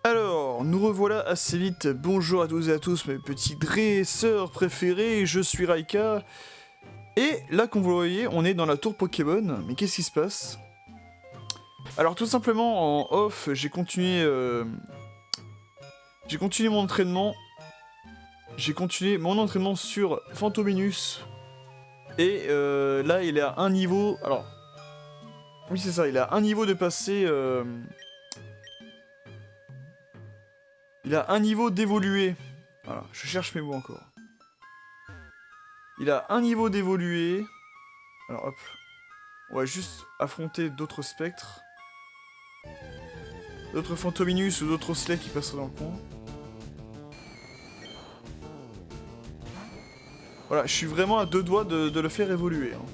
Alors, nous revoilà assez vite. Bonjour à tous et à tous, mes petits dresseurs préférés, je suis Raika. Et là, comme vous le voyez, on est dans la tour Pokémon. Mais qu'est-ce qui se passe? Alors, tout simplement, en off, j'ai continué mon entraînement. J'ai continué mon entraînement sur Phantominus. Et là, il est à un niveau... Alors... Oui, c'est ça, il a un niveau de passer... Il a un niveau d'évoluer. Voilà, je cherche mes mots encore. Il a un niveau d'évoluer. Alors hop. On va juste affronter d'autres spectres. D'autres Phantominus ou d'autres Ocelets qui passeraient dans le coin. Voilà, je suis vraiment à deux doigts de le faire évoluer. Hein.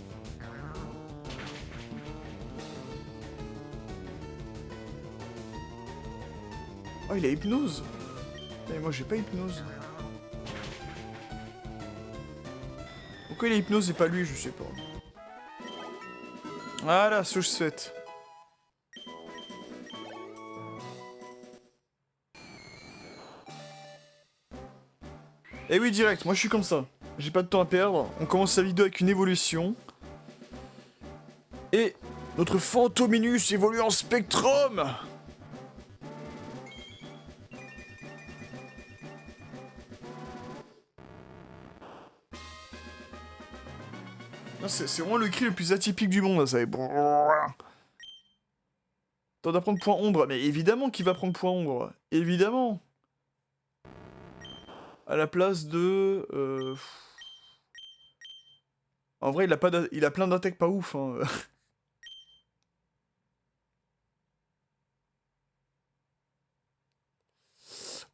Oh, il a hypnose. Mais moi j'ai pas hypnose. Pourquoi il a hypnose et pas lui, je sais pas. Voilà, ce que je souhaite. Et oui, direct, moi je suis comme ça. J'ai pas de temps à perdre. On commence la vidéo avec une évolution. Et notre Phantominus évolue en Spectrum. C'est vraiment le cri le plus atypique du monde, ça. Temps d'apprendre point ombre, mais évidemment qu'il va prendre point ombre. Évidemment. À la place de... En vrai, il a plein d'attaques pas ouf. Hein.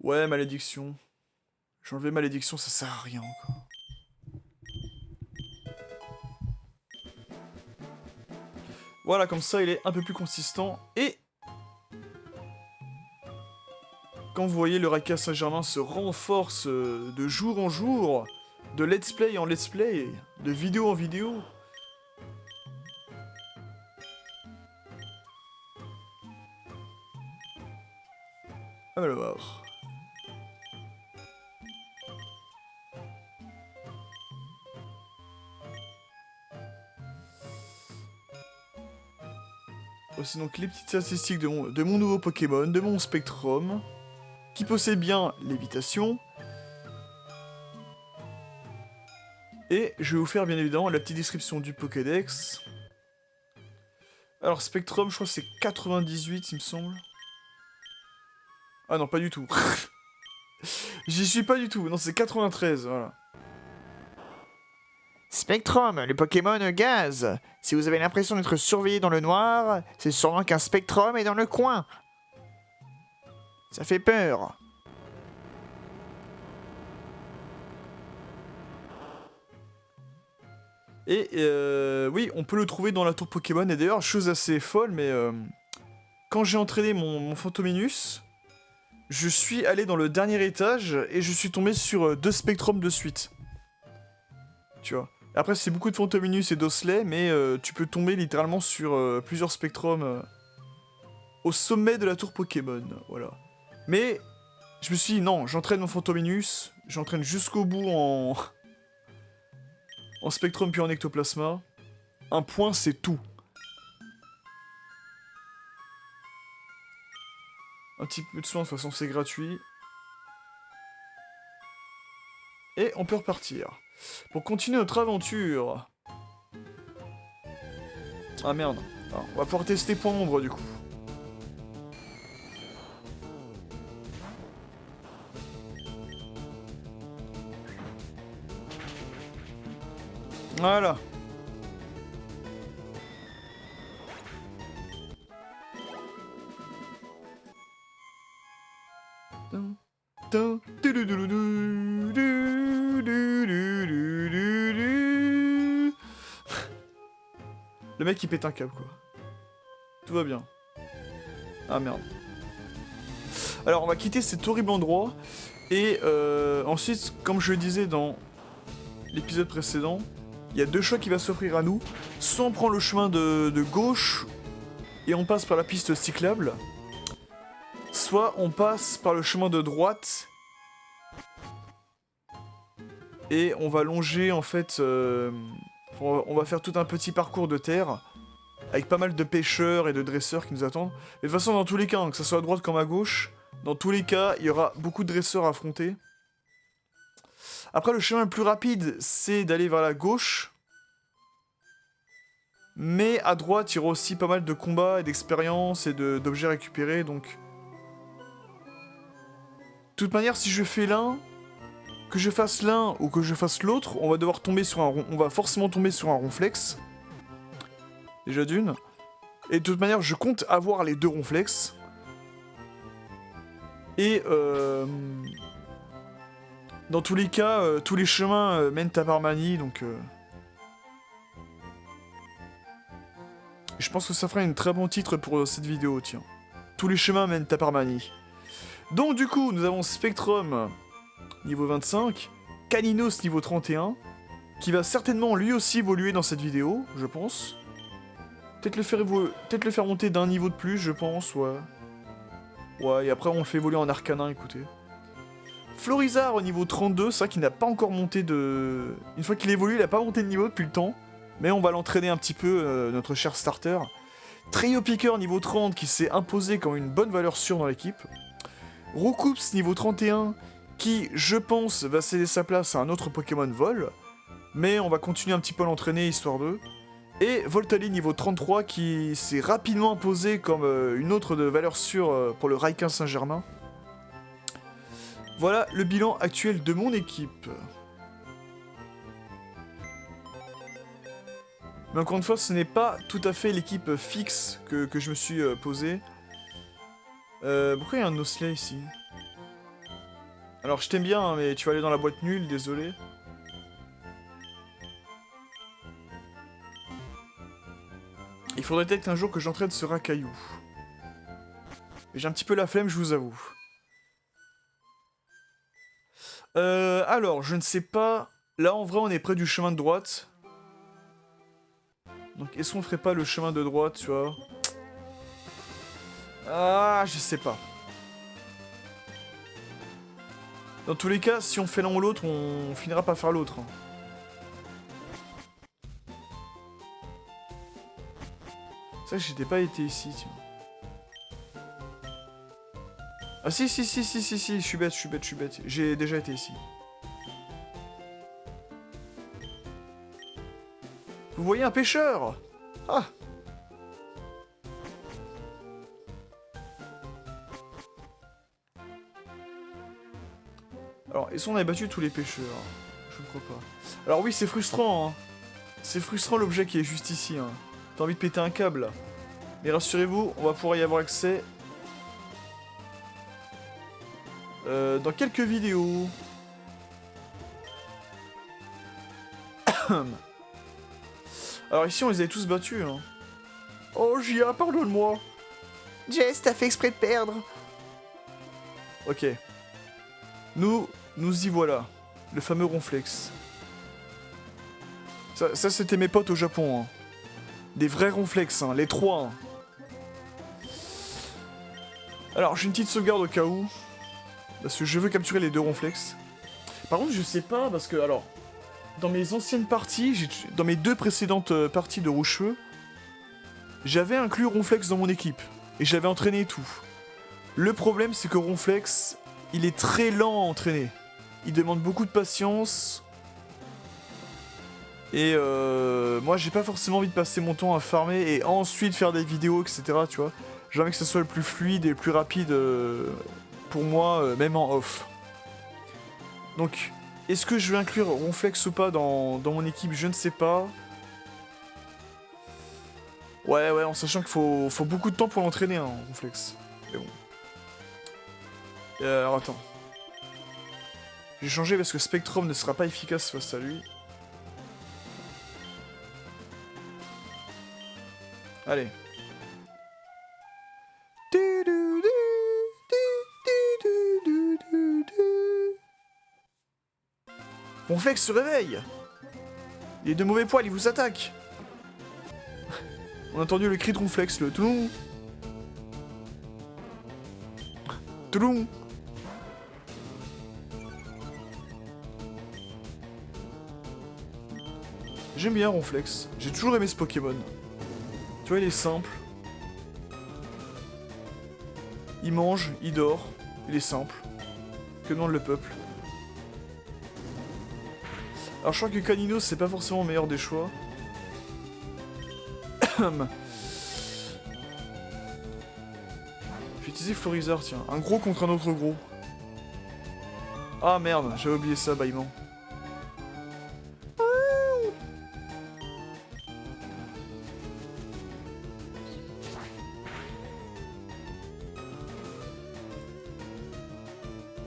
Ouais, malédiction. J'ai enlevé malédiction, ça sert à rien encore. Voilà, comme ça, il est un peu plus consistant. Et... Quand vous voyez, le Raika Saint-Germain se renforce de jour en jour, de let's play en let's play, de vidéo en vidéo. Alors... Voici donc les petites statistiques de mon nouveau Pokémon, de mon Spectrum, qui possède bien l'évitation. Et je vais vous faire bien évidemment la petite description du Pokédex. Alors Spectrum, je crois que c'est 98 il me semble. Ah non, pas du tout. J'y suis pas du tout, non c'est 93, voilà. Spectrum, le Pokémon gaz. Si vous avez l'impression d'être surveillé dans le noir, c'est sûrement qu'un Spectrum est dans le coin. Ça fait peur. Et oui, on peut le trouver dans la tour Pokémon, et d'ailleurs, chose assez folle, mais quand j'ai entraîné mon Phantominus, je suis allé dans le dernier étage, et je suis tombé sur 2 Spectrums de suite. Tu vois. Après, c'est beaucoup de Phantominus et d'Ocelets, mais tu peux tomber littéralement sur plusieurs Spectrums au sommet de la tour Pokémon, voilà. Mais, je me suis dit, non, j'entraîne mon Phantominus, j'entraîne jusqu'au bout en... en Spectrum puis en Ectoplasma. Un point, c'est tout. Un petit peu de soin, de toute façon, c'est gratuit. Et on peut repartir. Pour continuer notre aventure. Ah merde. Alors, on va pouvoir tester point ombre, du coup. Voilà. Le mec il pète un câble quoi. Tout va bien. Ah merde. Alors on va quitter cet horrible endroit. Et ensuite, comme je le disais dans l'épisode précédent, il y a 2 choix qui vont s'offrir à nous. Soit on prend le chemin de gauche et on passe par la piste cyclable. soit on passe par le chemin de droite et on va longer en fait, on va faire tout un petit parcours de terre avec pas mal de pêcheurs et de dresseurs qui nous attendent. Mais de toute façon, dans tous les cas, hein, que ce soit à droite comme à gauche, dans tous les cas, il y aura beaucoup de dresseurs à affronter. Après, le chemin le plus rapide, c'est d'aller vers la gauche. Mais à droite, il y aura aussi pas mal de combats et d'expériences et d'objets récupérés, donc... De toute manière, si je fais l'un, que je fasse l'un ou que je fasse l'autre, on va devoir tomber sur on va forcément tomber sur un ronflex. Déjà d'une. Et de toute manière, je compte avoir les deux ronflex. Et dans tous les cas, tous les chemins mènent à Parmanie, donc... Je pense que ça fera un très bon titre pour cette vidéo, tiens. Tous les chemins mènent à Parmanie. Donc du coup, nous avons Spectrum, niveau 25, Caninos, niveau 31, qui va certainement lui aussi évoluer dans cette vidéo, je pense. Peut-être le faire monter d'un niveau de plus, je pense, ouais. Ouais, et après on le fait évoluer en Arcanin, écoutez. Florizard au niveau 32, c'est vrai qu'il n'a pas encore monté de... Une fois qu'il évolue, il n'a pas monté de niveau depuis le temps. Mais on va l'entraîner un petit peu, notre cher starter. Trio Piqueur niveau 30 qui s'est imposé comme une bonne valeur sûre dans l'équipe. Roucoups niveau 31 qui, je pense, va céder sa place à un autre Pokémon Vol. Mais on va continuer un petit peu à l'entraîner histoire d'eux. Et Voltali niveau 33 qui s'est rapidement imposé comme une autre de valeur sûre pour le Raikin Saint-Germain. Voilà le bilan actuel de mon équipe. Mais encore une fois, ce n'est pas tout à fait l'équipe fixe que je me suis posée. Pourquoi il y a un Osley ici? Alors, je t'aime bien, hein, mais tu vas aller dans la boîte nulle, désolé. Il faudrait peut-être un jour que j'entraîne ce Racaillou. J'ai un petit peu la flemme, je vous avoue. Alors, je ne sais pas... Là, en vrai, on est près du chemin de droite. Donc, est-ce qu'on ferait pas le chemin de droite, tu vois? Ah, je sais pas. Dans tous les cas, si on fait l'un ou l'autre, on finira par faire l'autre. Hein. C'est vrai que j'étais pas été ici, tiens. Ah si, je suis bête. J'ai déjà été ici. Vous voyez un pêcheur? Ah! Alors, est-ce qu'on a battu tous les pêcheurs? Je ne crois pas. Alors oui, c'est frustrant, hein. C'est frustrant l'objet qui est juste ici, hein. T'as envie de péter un câble, là. Mais rassurez-vous, on va pouvoir y avoir accès... dans quelques vidéos. Alors ici, on les avait tous battus, hein. Oh, Gia, pardonne-moi. Jess, t'as fait exprès de perdre. Ok. Nous y voilà. Le fameux ronflex. Ça c'était mes potes au Japon, hein. Des vrais ronflex, hein, les trois. Hein. Alors, j'ai une petite sauvegarde au cas où. Parce que je veux capturer les deux ronflex. Par contre, je sais pas, parce que, alors... Dans mes anciennes parties, dans mes deux précédentes parties de Rouge-Feu, j'avais inclus Ronflex dans mon équipe. Et j'avais entraîné et tout. Le problème, c'est que Ronflex, il est très lent à entraîner. Il demande beaucoup de patience. Et moi, j'ai pas forcément envie de passer mon temps à farmer et ensuite faire des vidéos, etc. Tu vois. J'ai envie que ce soit le plus fluide et le plus rapide pour moi, même en off. Donc... Est-ce que je vais inclure Ronflex ou pas dans mon équipe? Je ne sais pas. Ouais, en sachant qu'il faut beaucoup de temps pour l'entraîner, hein, Ronflex. Mais bon. Alors attends. J'ai changé parce que Spectrum ne sera pas efficace face à lui. Allez. Ronflex se réveille! Il est de mauvais poil, il vous attaque! On a entendu le cri de Ronflex, le tout. Touloum. J'aime bien Ronflex. J'ai toujours aimé ce Pokémon. Tu vois, il est simple. Il mange, il dort. Il est simple. Que demande le peuple? Alors je crois que Canino c'est pas forcément le meilleur des choix. Je vais utiliser Florizard, tiens. Un gros contre un autre gros. Ah merde, j'avais oublié ça, bâillement.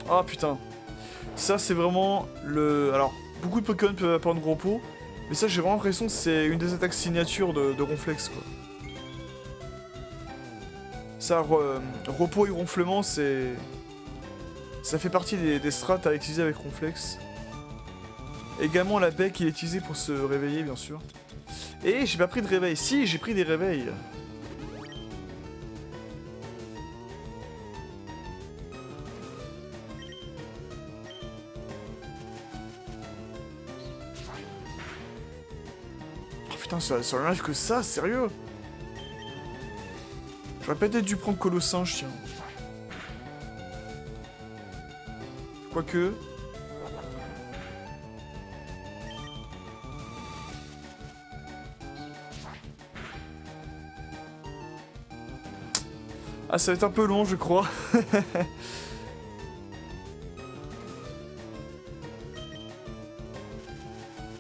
Ah putain. Ça c'est vraiment le... Alors, beaucoup de Pokémon peuvent apprendre gros pot. Mais ça j'ai vraiment l'impression que c'est une des attaques signature de Ronflex quoi. Ça, repos et ronflement c'est... Ça fait partie des strats à utiliser avec Ronflex. Également la bec il est utilisé pour se réveiller bien sûr. Et j'ai pas pris de réveil. Si, j'ai pris des réveils. Putain, ça n'enlève que ça, sérieux? J'aurais peut-être dû prendre Colossinge, tiens. Quoique... Ah, ça va être un peu long, je crois.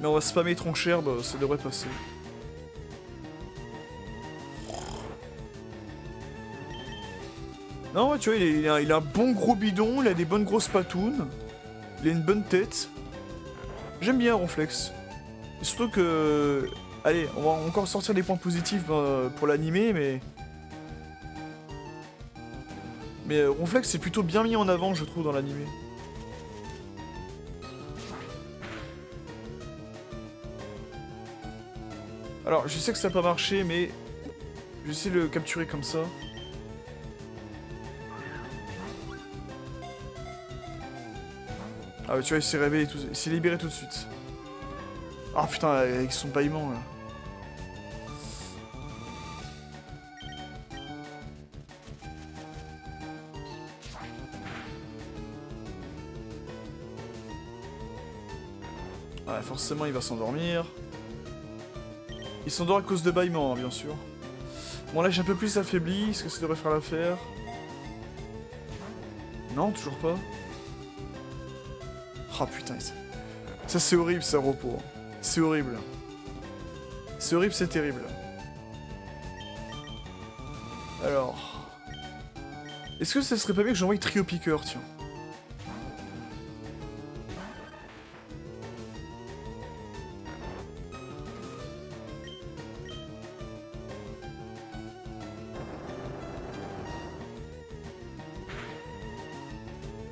Mais on va spammer Troncherbe, ça devrait passer. Non, ouais, tu vois, il a un bon gros bidon, il a des bonnes grosses patounes, il a une bonne tête. J'aime bien Ronflex. Et surtout que... Allez, on va encore sortir des points positifs pour l'animé, mais... Ronflex c'est plutôt bien mis en avant, je trouve, dans l'animé. Alors, je sais que ça n'a pas marché, mais... Je vais essayer de le capturer comme ça. Ah ouais, tu vois, il s'est réveillé, il s'est libéré tout de suite. Ah putain, avec son bâillement là. Ouais, forcément il va s'endormir. Il s'endort à cause de bâillement, hein, bien sûr. Bon là j'ai un peu plus affaibli, est-ce que ça devrait faire l'affaire? Non, toujours pas. Ah putain, ça c'est horrible ça, repos. C'est horrible. C'est horrible, c'est terrible. Alors... Est-ce que ça serait pas mieux que j'envoie Trio Piqueur, tiens?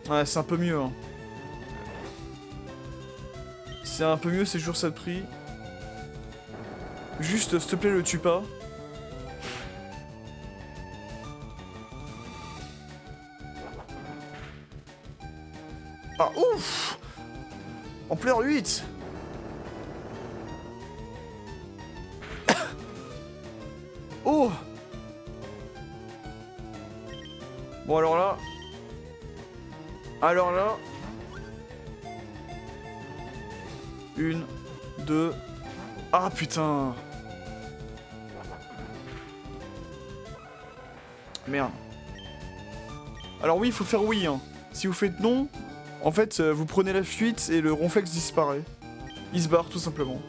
Ouais, c'est un peu mieux, hein. C'est un peu mieux, c'est toujours ça de prix. Juste, s'il te plaît, le tue pas. Ah, ouf! Ampleur 8! Oh! Bon, alors là... Alors là... 1, 2... Ah, putain! Merde. Alors oui, il faut faire oui, hein. Si vous faites non, en fait, vous prenez la fuite et le Ronflex disparaît. Il se barre, tout simplement.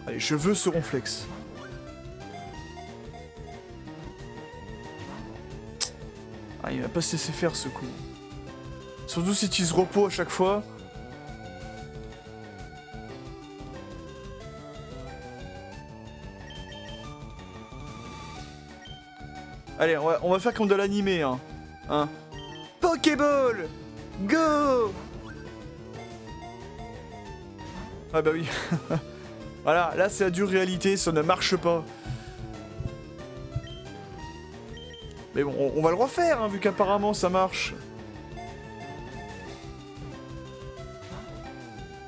Allez, je veux ce Ronflex. Ah, il va pas se laisser faire, ce coup. Surtout si tu utilises repos à chaque fois. Allez, on va faire comme de l'animé, hein. Pokéball! Go! Ah bah oui. Voilà, là c'est la dure réalité, ça ne marche pas. Mais bon, on va le refaire, hein, vu qu'apparemment ça marche.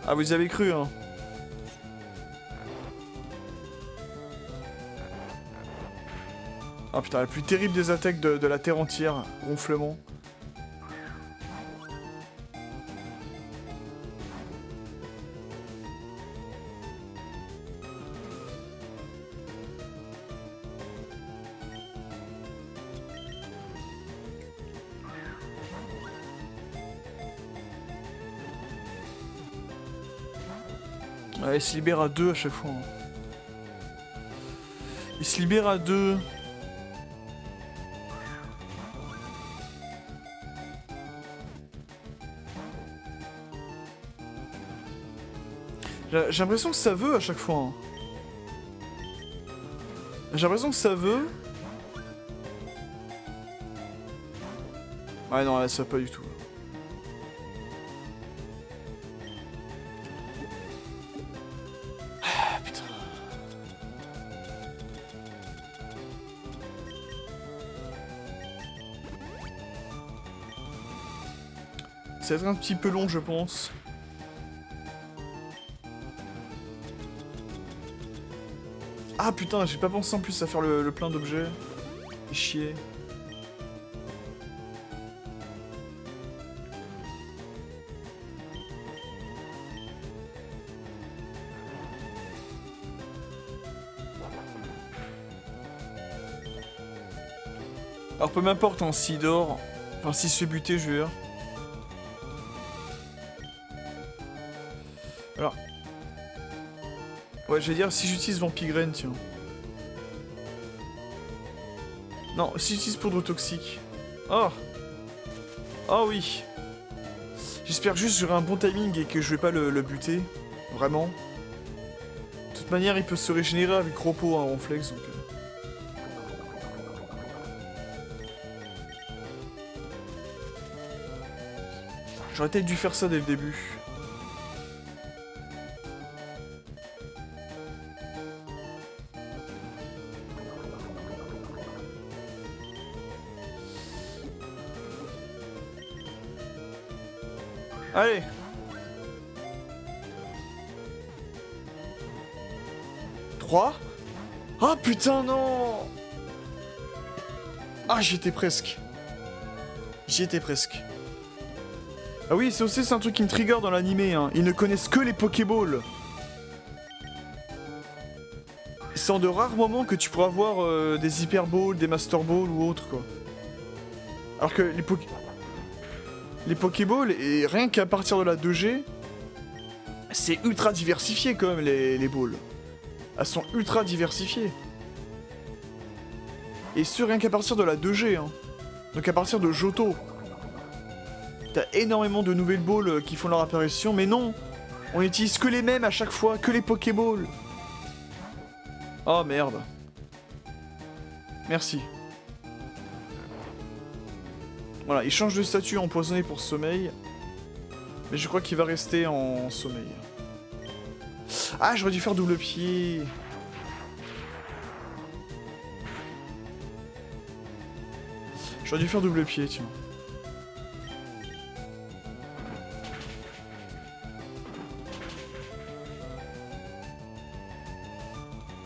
Ah, vous y avez cru, hein. Ah putain, la plus terrible des attaques de la Terre entière. Ronflement. Ouais, il se libère à 2 à chaque fois. Hein. Il se libère à 2. J'ai l'impression que ça veut à chaque fois. Hein. J'ai l'impression que ça veut. Ouais, non, là, ça va pas du tout. Ah, putain. Ça va être un petit peu long, je pense. Ah putain, j'ai pas pensé en plus à faire le plein d'objets. Chier. Alors peu m'importe hein, s'il dort, enfin s'il se fait buter, je veux dire. Alors... Ouais, j'allais dire si j'utilise Vampigraine, tiens. Non, si j'utilise poudre toxique. Oh. Oh oui. J'espère juste que j'aurai un bon timing et que je vais pas le buter. Vraiment. De toute manière, il peut se régénérer avec repos, hein, Ronflex, donc... J'aurais peut-être dû faire ça dès le début. Allez. Trois. Ah putain non. Ah j'y étais presque. J'y étais presque. Ah oui, c'est aussi un truc qui me trigger dans l'animé, hein. Ils ne connaissent que les Pokéballs. C'est en de rares moments que tu pourras avoir des Hyper Balls, des Master Balls ou autre quoi. Alors que les Pokéballs, et rien qu'à partir de la 2G, c'est ultra diversifié quand même les balls. Elles sont ultra diversifiées. Et ce rien qu'à partir de la 2G, hein. Donc à partir de Johto. T'as énormément de nouvelles balls qui font leur apparition, mais non, on utilise que les mêmes à chaque fois, que les Pokéballs. Oh merde. Merci. Voilà, il change de statut empoisonné pour sommeil. Mais je crois qu'il va rester en sommeil. Ah, j'aurais dû faire double pied. J'aurais dû faire double pied, tiens.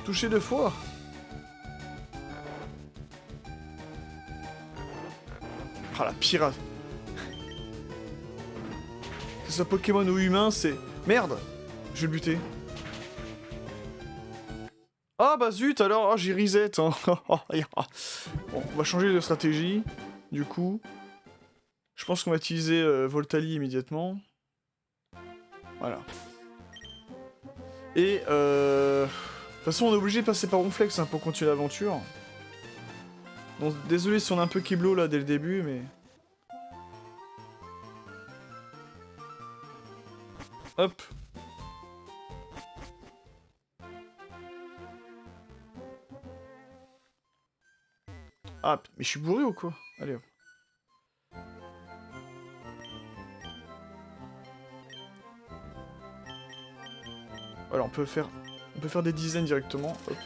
Touché 2 fois. Ah la pirate. Que ce soit Pokémon ou humain, c'est... Merde. Je vais le buter. Ah bah zut alors, oh, j'ai reset. Hein. Bon, on va changer de stratégie. Du coup, je pense qu'on va utiliser Voltali immédiatement. Voilà. Et de toute façon, on est obligé de passer par Ronflex hein, pour continuer l'aventure. Donc désolé si on a un peu Keblo là dès le début, mais... Hop. Ah, mais je suis bourré ou quoi? Allez hop. Voilà, on peut faire On peut faire des dizaines directement. Hop.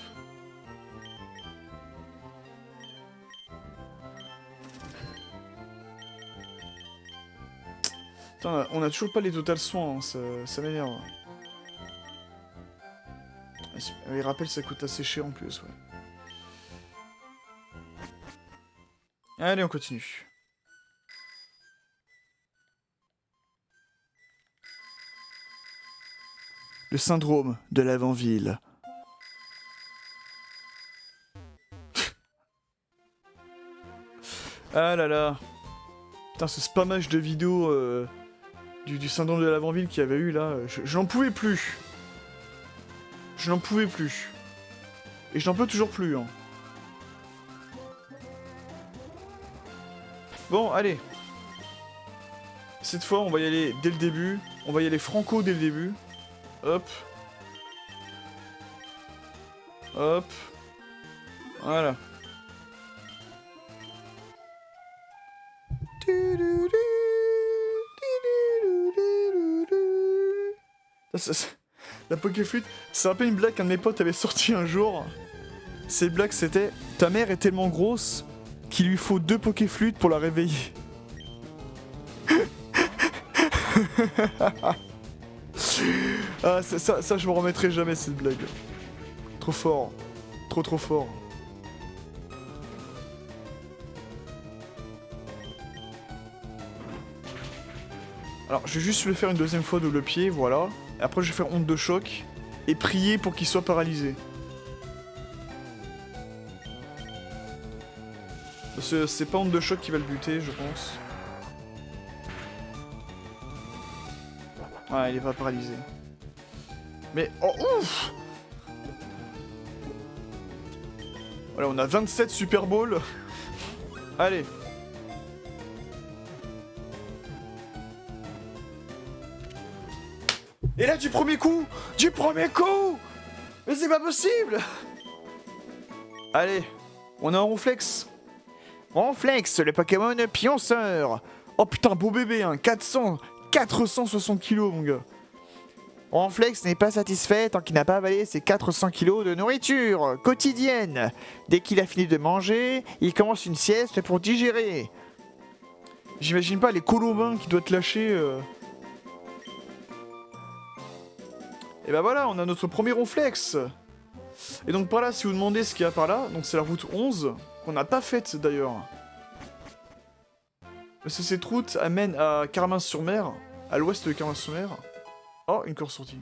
Putain, on a toujours pas les total soins, hein, ça m'énerve. Les rappels, ça coûte assez cher en plus, ouais. Allez, on continue. Le syndrome de l'avant-ville. Ah là là. Putain, ce spammage de vidéos du syndrome de l'avant-ville qu'il y avait eu là, je n'en pouvais plus. Je n'en pouvais plus. Et je n'en peux toujours plus, hein. Bon, allez. Cette fois, on va y aller dès le début. On va y aller franco dès le début. Hop. Hop. Voilà. La Pokéflûte, c'est un peu une blague qu'un de mes potes avait sorti un jour. Cette blague, c'était « Ta mère est tellement grosse qu'il lui faut 2 Pokéflûtes pour la réveiller. » Ah, ça, je me remettrai jamais, cette blague. Trop fort. Trop fort. Alors, je vais juste le faire une deuxième fois double pied, voilà. Après, je vais faire onde de choc et prier pour qu'il soit paralysé. C'est pas onde de choc qui va le buter, je pense. Ah, il est pas paralysé. Mais, oh, ouf! Voilà, on a 27 Super Bowl. Allez. Et là, du premier coup! Du premier coup! Mais c'est pas possible! Allez, on a un Ronflex. Ronflex, le Pokémon pionceur. Oh putain, beau bébé, hein, 460 kilos, mon gars. Ronflex n'est pas satisfait tant qu'il n'a pas avalé ses 400 kilos de nourriture quotidienne. Dès qu'il a fini de manger, il commence une sieste pour digérer. J'imagine pas les colombins qui doivent te lâcher. Et bah voilà, on a notre premier Ronflex. Et donc par là, si vous demandez ce qu'il y a par là, donc c'est la route 11, qu'on n'a pas faite d'ailleurs. Parce que cette route amène à Carmin-sur-Mer, à l'ouest de Carmin-sur-Mer. Oh, une course sortie.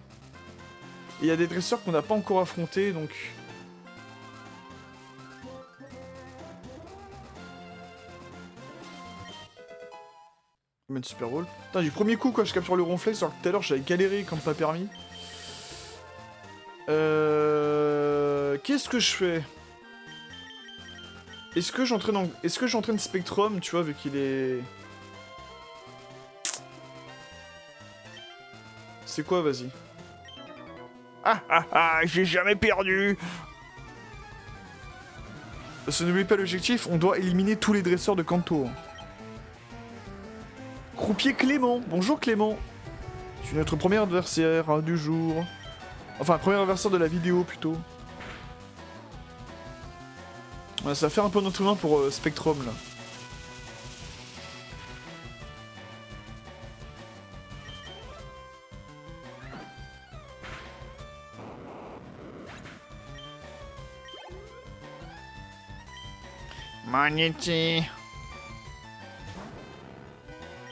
Et il y a des dresseurs qu'on n'a pas encore affrontés, donc... On met une Super Bowl. Putain, du premier coup, quoi, je capture le Ronflex, alors que tout à l'heure, j'avais galéré comme pas permis. Qu'est-ce que je fais? Est-ce que j'entraîne Spectrum, tu vois, vu qu'il est... C'est quoi, vas-y. J'ai jamais perdu. Ce n'oublie pas l'objectif, on doit éliminer tous les dresseurs de Kanto. Croupier Clément, bonjour Clément. Tu es notre premier adversaire du jour. Enfin, premier adversaire de la vidéo, plutôt. Ouais, ça va faire un peu notre main pour Spectrum, là. Magnéti.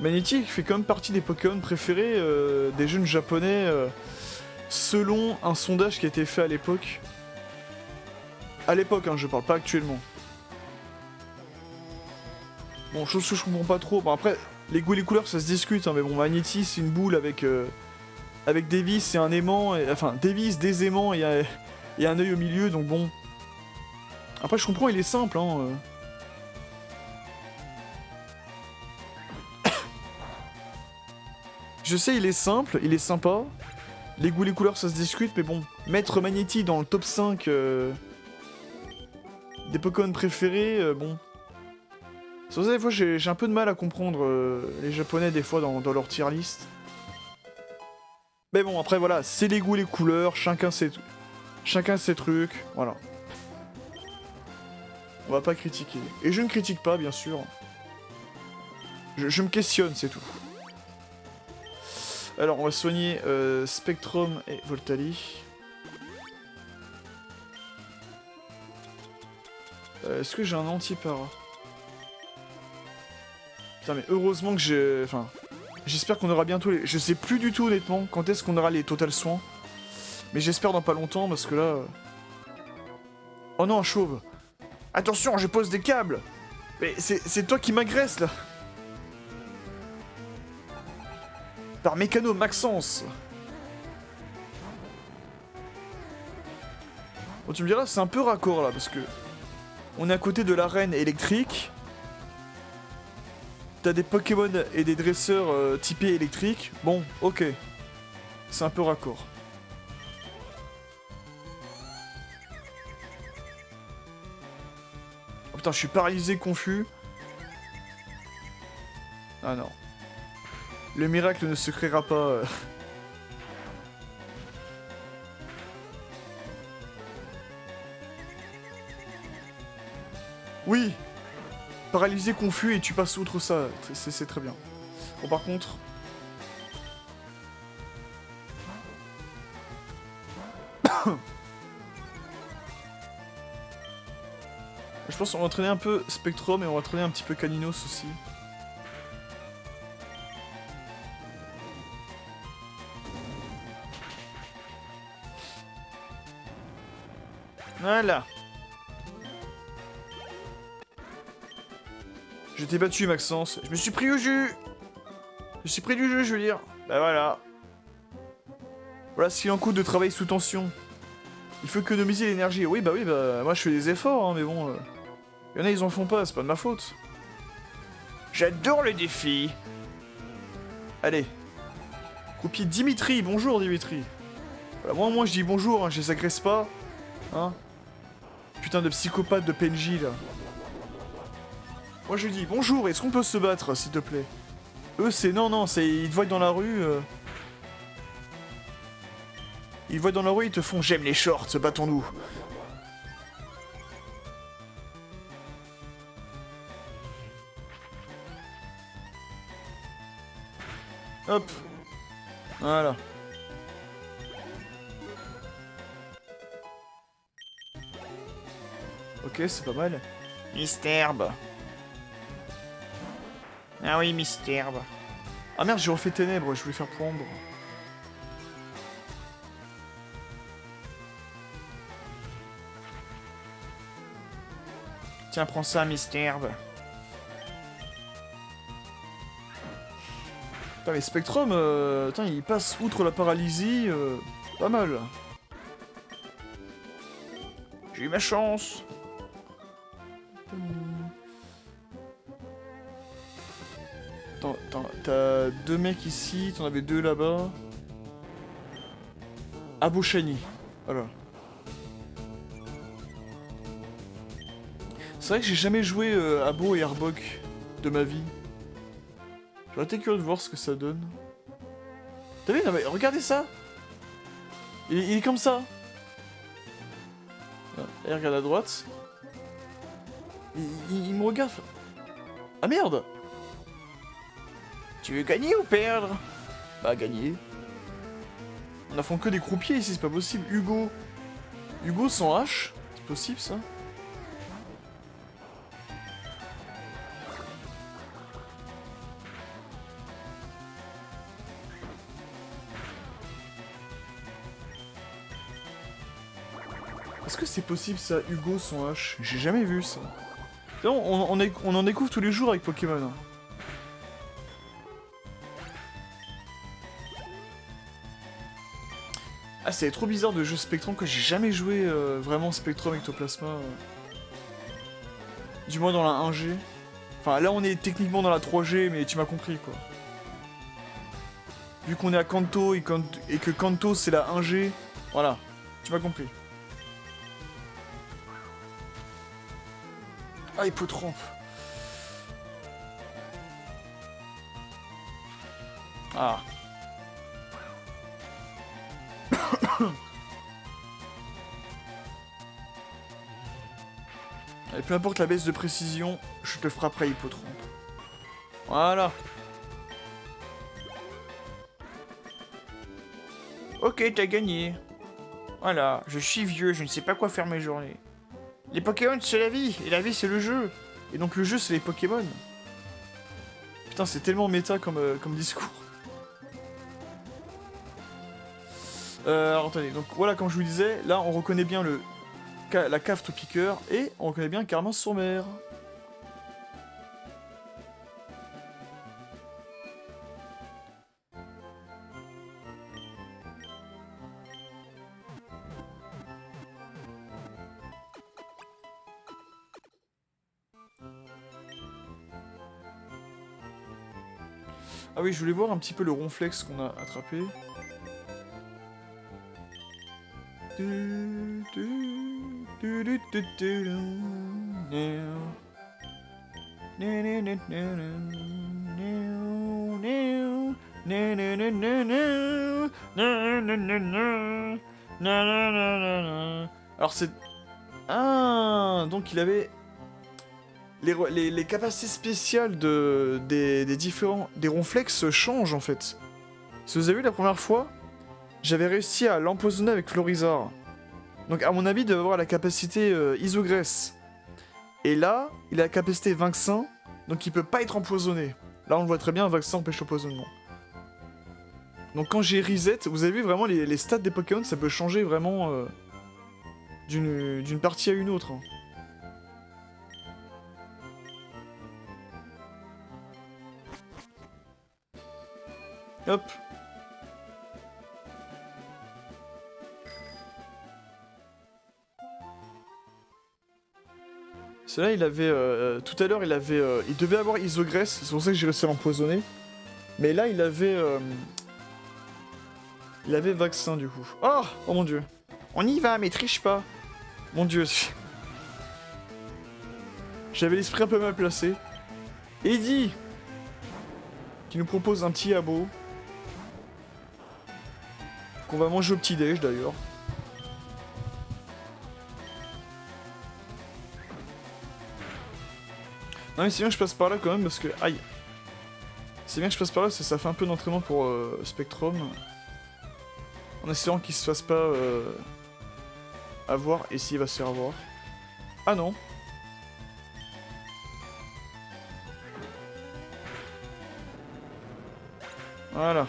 Magnéti fait quand même partie des Pokémon préférés des jeunes japonais, selon un sondage qui a été fait à l'époque. À l'époque, hein, je parle pas actuellement. Bon, chose que je comprends pas trop. Bon, après, les goûts et les couleurs, ça se discute, hein, mais bon, Magnéti, c'est une boule avec des vis et un aimant, enfin, des vis, des aimants et un œil au milieu, donc bon. Après, je comprends, il est simple, hein. Je sais, il est simple, il est sympa. Les goûts, les couleurs, ça se discute, mais bon, mettre Magnéti dans le top 5 des Pokémon préférés, bon. C'est pour ça, des fois, j'ai un peu de mal à comprendre les Japonais, des fois, dans leur tier list. Mais bon, après, voilà, c'est les goûts, les couleurs, chacun Chacun ses trucs, voilà. On va pas critiquer. Et je ne critique pas, bien sûr. Je me questionne, c'est tout. Alors, on va soigner Spectrum et Voltali. Est-ce que j'ai un anti-para? Putain, mais heureusement que j'ai... Enfin, j'espère qu'on aura bientôt les... Je sais plus du tout, honnêtement, quand est-ce qu'on aura les total soins. Mais j'espère dans pas longtemps, parce que là... Oh non, un chauve. Attention, je pose des câbles. Mais c'est toi qui m'agresse, là. Par mécano Maxence. Bon, tu me diras, c'est un peu raccord, là, parce que... On est à côté de l'arène électrique. T'as des Pokémon et des dresseurs typés électriques. Bon, ok. C'est un peu raccord. Oh putain, je suis paralysé, confus. Ah non. Le miracle ne se créera pas. Oui. Paralysé, confus et tu passes outre ça. C'est très bien. Bon, par contre... Je pense qu'on va entraîner un peu Spectrum et on va entraîner un petit peu Caninos aussi. Voilà. Je t'ai battu, Maxence. Je me suis pris au jus. Je suis pris du jeu, je veux dire. Bah voilà. Voilà ce qu'il en coûte de travailler sous tension. Il faut économiser l'énergie. Oui, bah moi je fais des efforts, hein, mais bon... Y en a, ils en font pas, c'est pas de ma faute. J'adore le défi. Allez. Croupier Dimitri, bonjour Dimitri. Voilà, moi je dis bonjour, hein, je les agresse pas. Hein. Putain de psychopathe de PNJ, là. Moi je dis bonjour, est-ce qu'on peut se battre, s'il te plaît? Eux c'est... Non, c'est... Ils te voient dans la rue... Ils te voient dans la rue, ils te font j'aime les shorts, battons-nous. Hop. Voilà. Ok, c'est pas mal. Misterbe. Ah oui, Misterbe. Ah merde, j'ai refait Ténèbres, je voulais faire prendre. Tiens, prends ça, Misterbe. Putain, mais Spectrum, putain, il passe outre la paralysie, pas mal. J'ai eu ma chance. Attends, t'as deux mecs ici, t'en avais deux là-bas. Aboshani, voilà. C'est vrai que j'ai jamais joué Abo et Arbok de ma vie. J'aurais été curieux de voir ce que ça donne. T'as vu? Non mais regardez ça! Il est comme ça! Et regarde à droite. Il me regarde. Ah merde! Tu veux gagner ou perdre? Bah gagner. On affronte que des croupiers ici, c'est pas possible. Hugo. Hugo sans H? C'est possible ça? Est-ce que c'est possible ça, Hugo sans H? J'ai jamais vu ça. On en découvre tous les jours avec Pokémon. Hein. Ah, c'est trop bizarre de jeu Spectrum que j'ai jamais joué vraiment Spectrum Ectoplasma. Du moins dans la 1G. Enfin, là on est techniquement dans la 3G, mais tu m'as compris quoi. Vu qu'on est à Kanto et que Kanto c'est la 1G, voilà, tu m'as compris. Ah, Hippotrampe. Ah. Et peu importe la baisse de précision, je te frapperai Hippotrompe. Voilà. Ok, t'as gagné. Voilà, je suis vieux, je ne sais pas quoi faire mes journées. Les Pokémon, c'est la vie, et la vie, c'est le jeu. Et donc le jeu, c'est les Pokémon. Putain, c'est tellement méta comme discours. Alors attendez, donc voilà, comme je vous disais, là on reconnaît bien la cave au piqueur et on reconnaît bien Carmin-sur-Mer. Ah oui, je voulais voir un petit peu le ronflex qu'on a attrapé. Alors c'est... Ah, donc il avait... Les capacités spéciales des ronflex changent en fait. Si vous avez vu la première fois, j'avais réussi à l'empoisonner avec Florizard. Donc à mon avis, il devait avoir la capacité Isogresse. Et là, il a la capacité Vexin, donc il peut pas être empoisonné. Là on le voit très bien, Vexin empêche l'empoisonnement. Donc quand j'ai reset, vous avez vu vraiment les stats des Pokémon, ça peut changer vraiment d'une partie à une autre. Hein. Hop. Celui-là, il avait... tout à l'heure, il devait avoir Isogresse, c'est pour ça que j'ai réussi à l'empoisonner. Mais là, il avait... il avait Vexin, du coup. Oh, oh mon dieu. On y va, mais triche pas. Mon dieu. J'avais l'esprit un peu mal placé. Eddie qui nous propose un petit abo. Qu'on va manger au petit-déj, d'ailleurs. Non mais c'est bien que je passe par là quand même parce que... Aïe. C'est bien que je passe par là parce que ça fait un peu d'entraînement pour Spectrum. En espérant qu'il se fasse pas avoir et s'il va se faire avoir. Ah non. Voilà.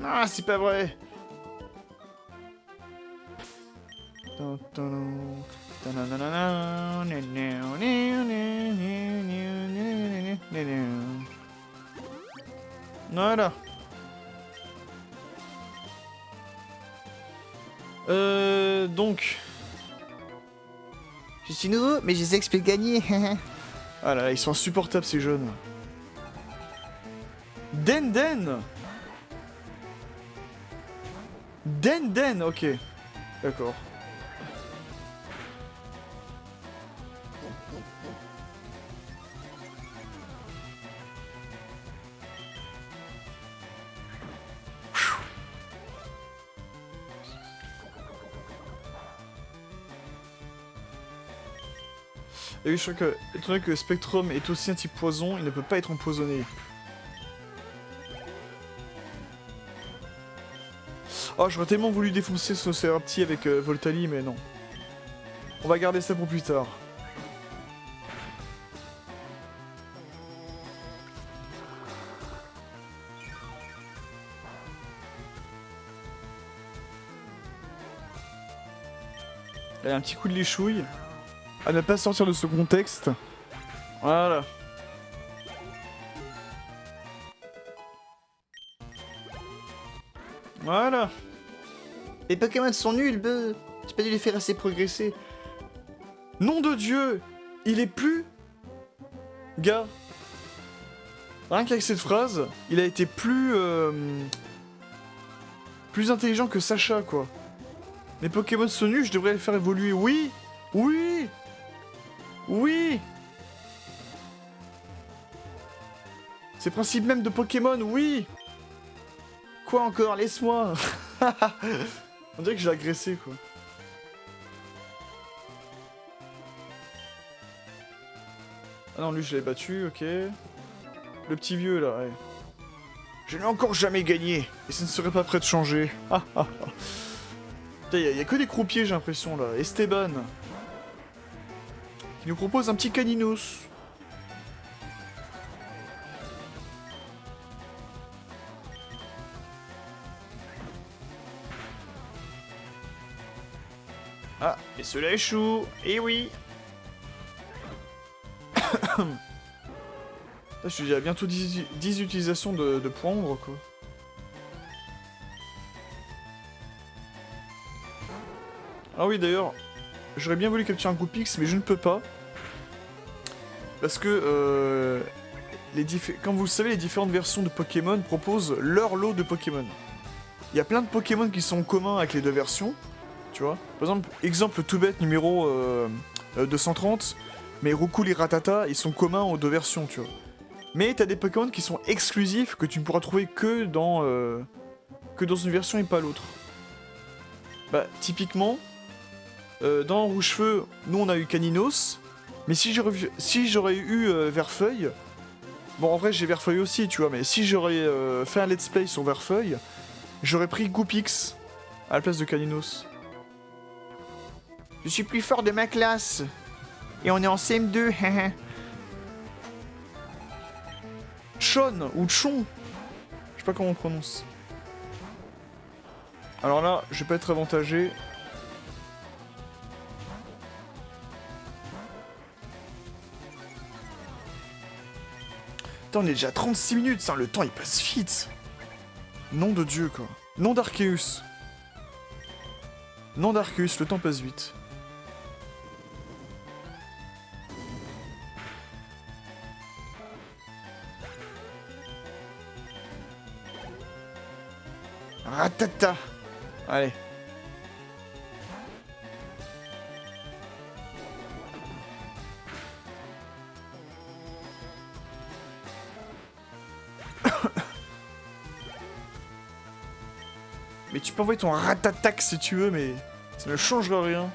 Ah, c'est pas vrai. Voilà. Donc... Je suis nouveau, mais je sais que je peux gagner. Ah là là, ils sont insupportables ces jeunes. Den. Den, ok. D'accord. Et oui, je crois que, étant donné que Spectrum est aussi un type poison, il ne peut pas être empoisonné. Oh, j'aurais tellement voulu défoncer ce Cerapti avec Voltali, mais non. On va garder ça pour plus tard. Allez, un petit coup de léchouille. À ne pas sortir de ce contexte. Voilà. Voilà. Les Pokémon sont nuls, beuh. J'ai pas dû les faire assez progresser. Nom de Dieu, il est plus... Gars. Rien qu'avec cette phrase, il a été plus... plus intelligent que Sacha, quoi. Les Pokémon sont nuls, je devrais les faire évoluer. Oui. Oui. Oui. C'est le principe même de Pokémon, oui. Quoi encore? Laisse-moi. On dirait que j'ai agressé, quoi. Ah non, lui je l'ai battu, ok. Le petit vieux là, ouais. Je n'ai encore jamais gagné. Et ça ne serait pas prêt de changer. Ah ah ah. Putain, y a que des croupiers, j'ai l'impression là. Esteban. Qui nous propose un petit caninos. Ah, et cela échoue. Eh oui. Là, je suis déjà à bientôt 10 utilisations de poindre, quoi. Ah oui, d'ailleurs, j'aurais bien voulu capturer un Goupix, mais je ne peux pas. Parce que, comme vous le savez, les différentes versions de Pokémon proposent leur lot de Pokémon. Il y a plein de Pokémon qui sont communs avec les deux versions, tu vois. Par exemple, tout bête numéro 230, mais Roucoule et Ratata, ils sont communs aux deux versions, tu vois. Mais t'as des Pokémon qui sont exclusifs, que tu ne pourras trouver que dans une version et pas l'autre. Bah, typiquement, dans Rouge-Feu, nous on a eu Caninos, mais si j'aurais eu Verfeuille, bon en vrai j'ai Verfeuille aussi, tu vois, mais si j'aurais fait un let's play sur Verfeuille, j'aurais pris Goupix à la place de Caninos. Je suis plus fort de ma classe. Et on est en CM2, haha. Chon ou Chon, je sais pas comment on prononce. Alors là, je vais pas être avantagé. Putain, on est déjà à 36 minutes, ça, le temps il passe vite. Nom de Dieu, quoi. Nom d'Arceus. Nom d'Arceus, le temps passe vite. Ratata. Allez. Mais tu peux envoyer ton ratatac si tu veux, mais ça ne changera rien.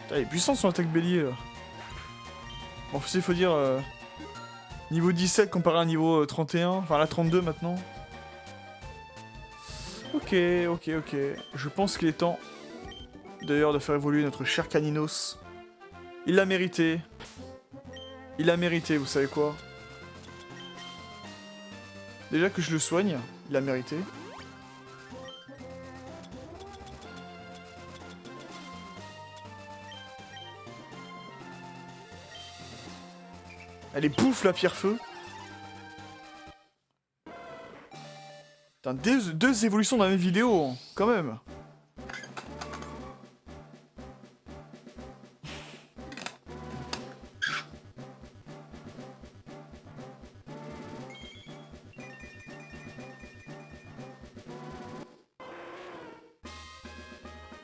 Putain, il est puissant son attaque bélier là. Bon, il faut dire niveau 17 comparé à niveau 31, enfin là 32 maintenant. Ok. Je pense qu'il est temps d'ailleurs de faire évoluer notre cher Caninos. Il l'a mérité. Il l'a mérité, vous savez quoi? Déjà que je le soigne, il l'a mérité. Elle est pouf la pierre-feu. Putain, deux évolutions dans la même vidéo, hein, quand même.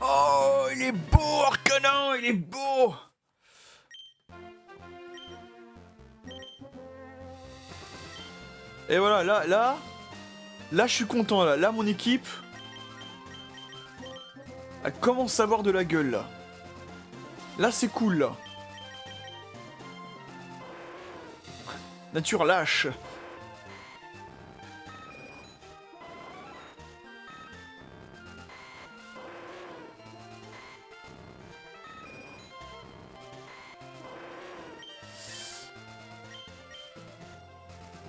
Oh, il est beau, Arcanin, il est beau. Et voilà, là, je suis content, là. Là, mon équipe, elle commence à avoir de la gueule, là. Là, c'est cool, là. Nature lâche.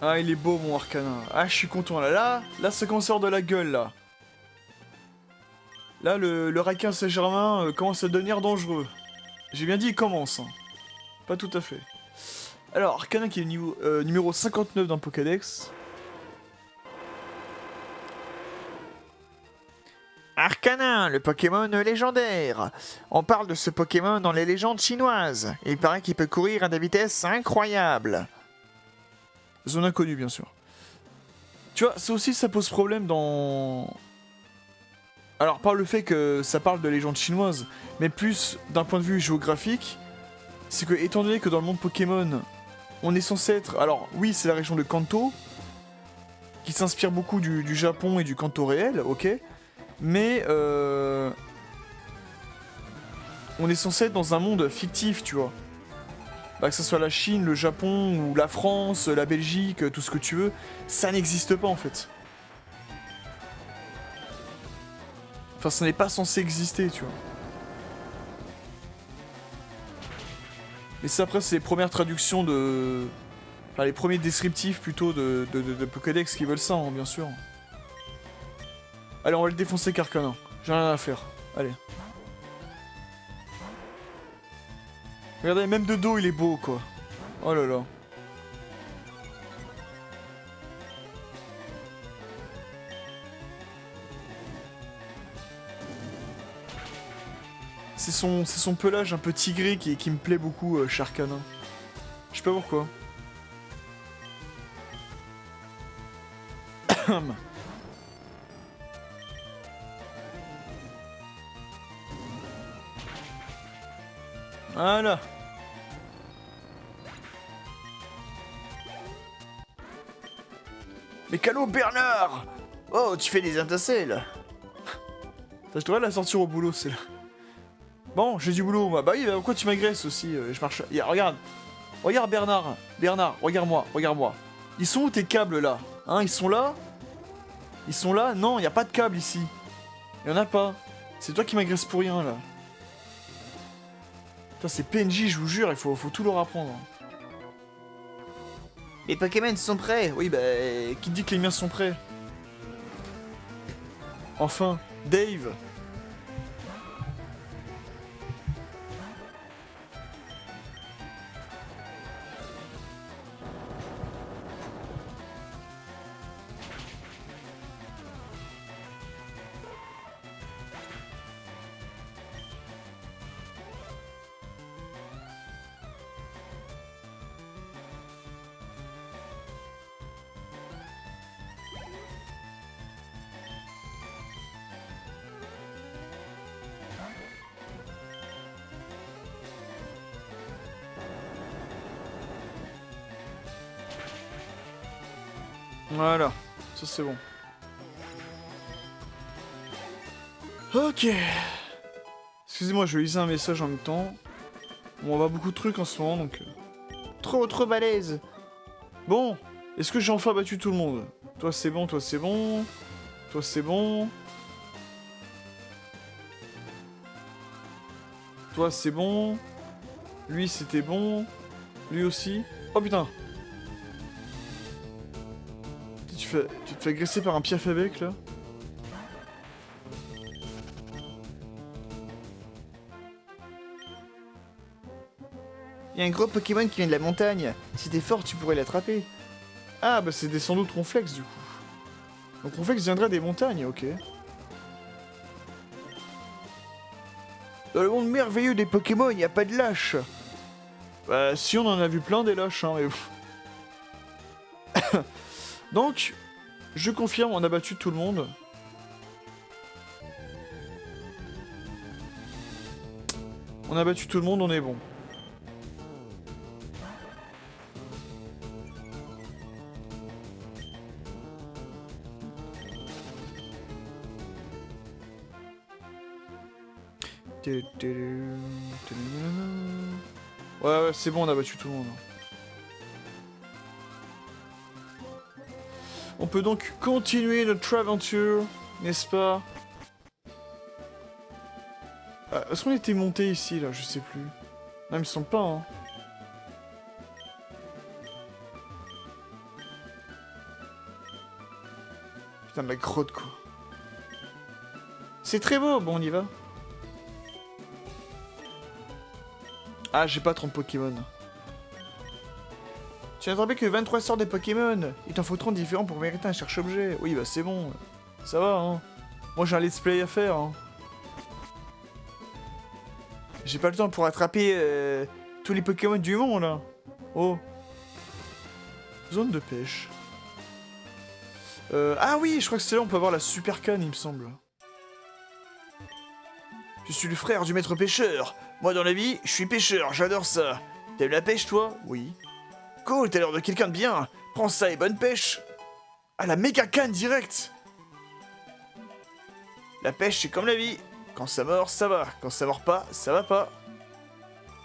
Ah, il est beau, mon Arcanin. Ah, je suis content, là. Là, ça commence à avoir de la gueule, là. Là, le Raquin Saint-Germain commence à devenir dangereux. J'ai bien dit, il commence. Hein. Pas tout à fait. Alors, Arcanin qui est numéro 59 dans le Pokédex. Arcanin, le Pokémon légendaire. On parle de ce Pokémon dans les légendes chinoises. Il paraît qu'il peut courir à des vitesses incroyables. Zone inconnue, bien sûr. Tu vois, ça aussi, ça pose problème dans... Alors, pas le fait que ça parle de légendes chinoises, mais plus d'un point de vue géographique, c'est que, étant donné que dans le monde Pokémon, on est censé être... Alors, oui, c'est la région de Kanto, qui s'inspire beaucoup du Japon et du Kanto réel, ok, mais on est censé être dans un monde fictif, tu vois. Bah, que ce soit la Chine, le Japon, ou la France, la Belgique, tout ce que tu veux, ça n'existe pas en fait. Enfin, ça n'est pas censé exister, tu vois. Mais ça, après, c'est les premières traductions de... Enfin, les premiers descriptifs, plutôt, de Pokédex qui veulent ça, hein, bien sûr. Allez, on va le défoncer, Carcanin. J'ai rien à faire. Allez. Regardez, même de dos, il est beau, quoi. Oh là là. C'est son pelage un peu tigré qui me plaît beaucoup, Charcanin. Je sais pas pourquoi. Voilà. Mais Calo Bernard! Oh, tu fais des intercelles. Je devrais la sortir au boulot, c'est là. Bon, j'ai du boulot, moi. Bah oui, bah pourquoi tu m'agresses aussi? Je marche... regarde. Regarde Bernard. Bernard, regarde-moi, regarde-moi. Ils sont où tes câbles, là? Hein, ils sont là? Ils sont là? Non, y a pas de câble ici. Y en a pas. C'est toi qui m'agresses pour rien, là. Putain, c'est PNJ, je vous jure, il faut tout leur apprendre. Les Pokémon sont prêts. Oui, bah... Qui te dit que les miens sont prêts? Enfin, Dave. Voilà, ça c'est bon. Ok. Excusez-moi, je lisais un message en même temps. Bon, on voit beaucoup de trucs en ce moment, donc... Trop balèze. Bon, est-ce que j'ai enfin battu tout le monde? Toi c'est bon, toi c'est bon... Toi c'est bon... Toi c'est bon... Lui c'était bon... Lui aussi... Oh putain! Tu te fais agresser par un Piafabek là? Il y a un gros Pokémon qui vient de la montagne. Si t'es fort, tu pourrais l'attraper. Ah bah c'est sans doute Ronflex du coup. Donc Ronflex viendrait des montagnes, ok. Dans le monde merveilleux des Pokémon, il n'y a pas de lâche. Bah si, on en a vu plein des lâches, hein, mais... Donc, je confirme, on a battu tout le monde. On a battu tout le monde, on est bon. Ouais, c'est bon, on a battu tout le monde. On peut donc continuer notre aventure, n'est-ce pas? Est-ce qu'on était monté ici, là? Je sais plus. Non, ils me semble pas, hein. Putain, de la grotte, quoi. C'est très beau, bon, on y va. Ah, j'ai pas 30 Pokémon. Tu n'as attrapé que 23 sortes de Pokémon. Il t'en faut 30 différents pour mériter un cherche-objet. Oui, bah c'est bon. Ça va, hein. Moi, j'ai un let's play à faire, hein. J'ai pas le temps pour attraper tous les Pokémon du monde, là. Oh. Zone de pêche. Ah oui, je crois que c'est là on peut avoir la super canne, il me semble. Je suis le frère du maître pêcheur. Moi, dans la vie, je suis pêcheur, j'adore ça. T'aimes la pêche, toi? Oui. Cool, t'as l'air de quelqu'un de bien. Prends ça et bonne pêche. Ah, la méga canne direct. La pêche, c'est comme la vie. Quand ça mord, ça va. Quand ça mord pas, ça va pas.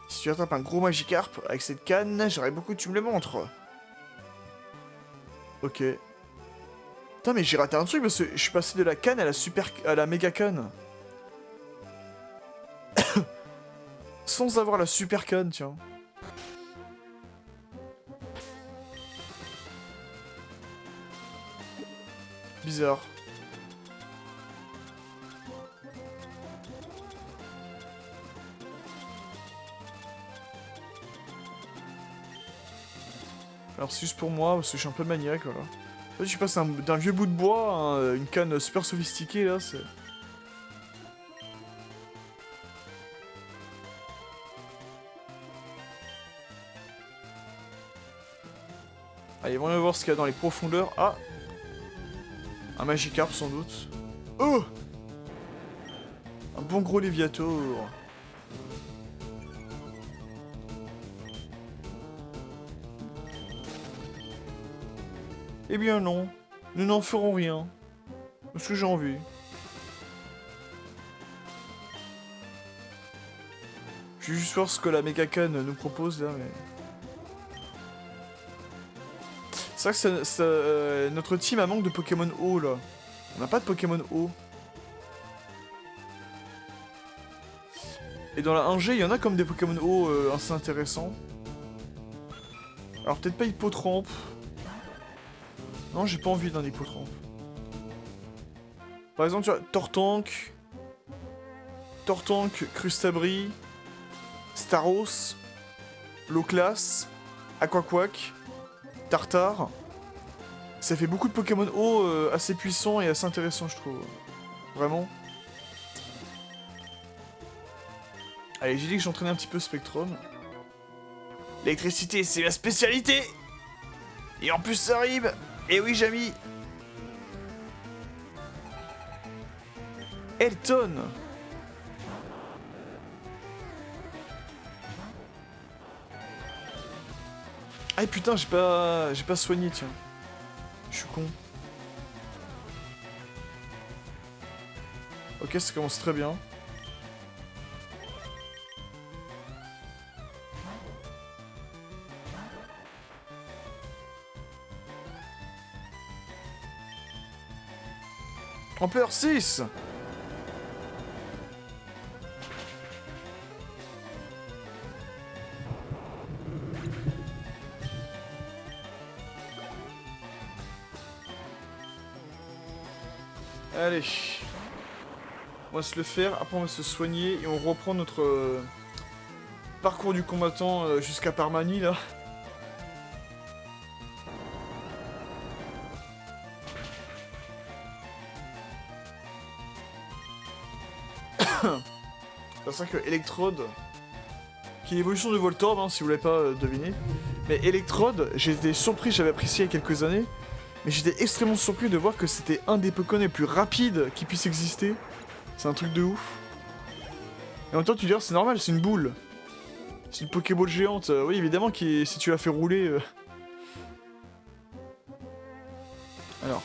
Si tu attrapes un gros Magikarp avec cette canne, j'aurais beaucoup que tu me le montres. Ok. Putain, mais j'ai raté un truc parce que je suis passé de la canne à la méga canne. Sans avoir la super canne, tiens. Bizarre. Alors c'est juste pour moi, parce que je suis un peu maniaque, voilà. Là, tu passes d'un vieux bout de bois à une canne super sophistiquée, là, c'est... Allez, voyons voir ce qu'il y a dans les profondeurs. Ah! Un Magikarp, sans doute. Oh! Un bon gros Léviator. Eh bien non, nous n'en ferons rien. Parce que j'ai envie. Je vais juste voir ce que la Megacan nous propose là, mais... C'est vrai que notre team a manque de Pokémon O là. On n'a pas de Pokémon O. Et dans la 1G, il y en a comme des Pokémon O assez intéressants. Alors peut-être pas Hippotrampe. Non, j'ai pas envie d'un Hippotrampe. Par exemple, tu vois, Tortank, Crustabri, Staros, Loclas, Aquaquack, Tartare. Ça fait beaucoup de Pokémon O assez puissants et assez intéressants, je trouve. Vraiment. Allez, j'ai dit que j'entraînais un petit peu Spectrum. L'électricité, c'est la spécialité! Et en plus, ça rime! Et oui, Jamy! Elton! Ah putain, j'ai pas soigné, tiens. Je suis con. Ok, ça commence très bien. Ampleur 6! Allez. On va se le faire, après on va se soigner et on reprend notre parcours du combattant jusqu'à Parmanie là. C'est vrai que Electrode, qui est l'évolution de Voltorb, hein, si vous l'avez pas deviné. Mais Electrode, j'ai été surpris, j'avais apprécié il y a quelques années. Mais j'étais extrêmement surpris de voir que c'était un des Pokémon les plus rapides qui puisse exister. C'est un truc de ouf. Et en même temps, tu dis, c'est normal, c'est une boule. C'est une Pokéball géante. Oui, évidemment, si tu la fais rouler... Alors.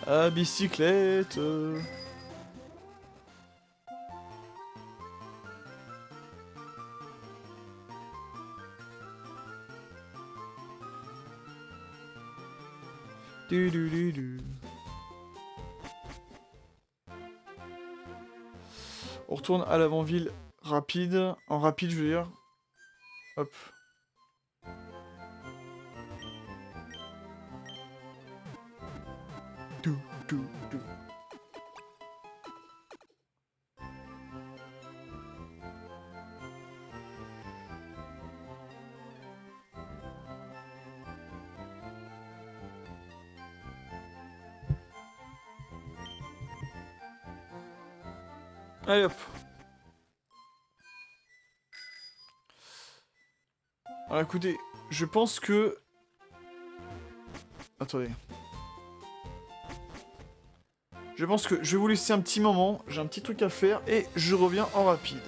À bicyclette. On retourne à l'avant-ville rapide. En rapide, je veux dire. Hop. Dou, dou, dou. Allez hop. Alors écoutez, je pense que... Attendez. Je pense que je vais vous laisser un petit moment, j'ai un petit truc à faire et je reviens en rapide.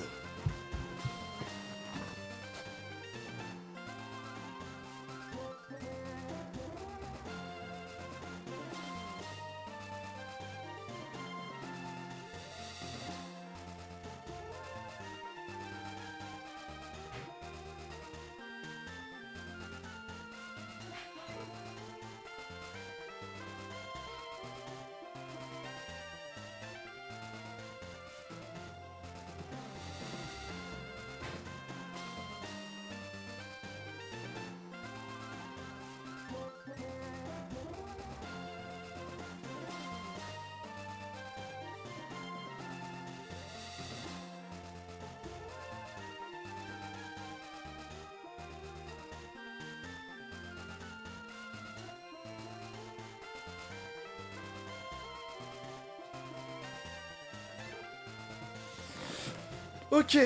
Ok,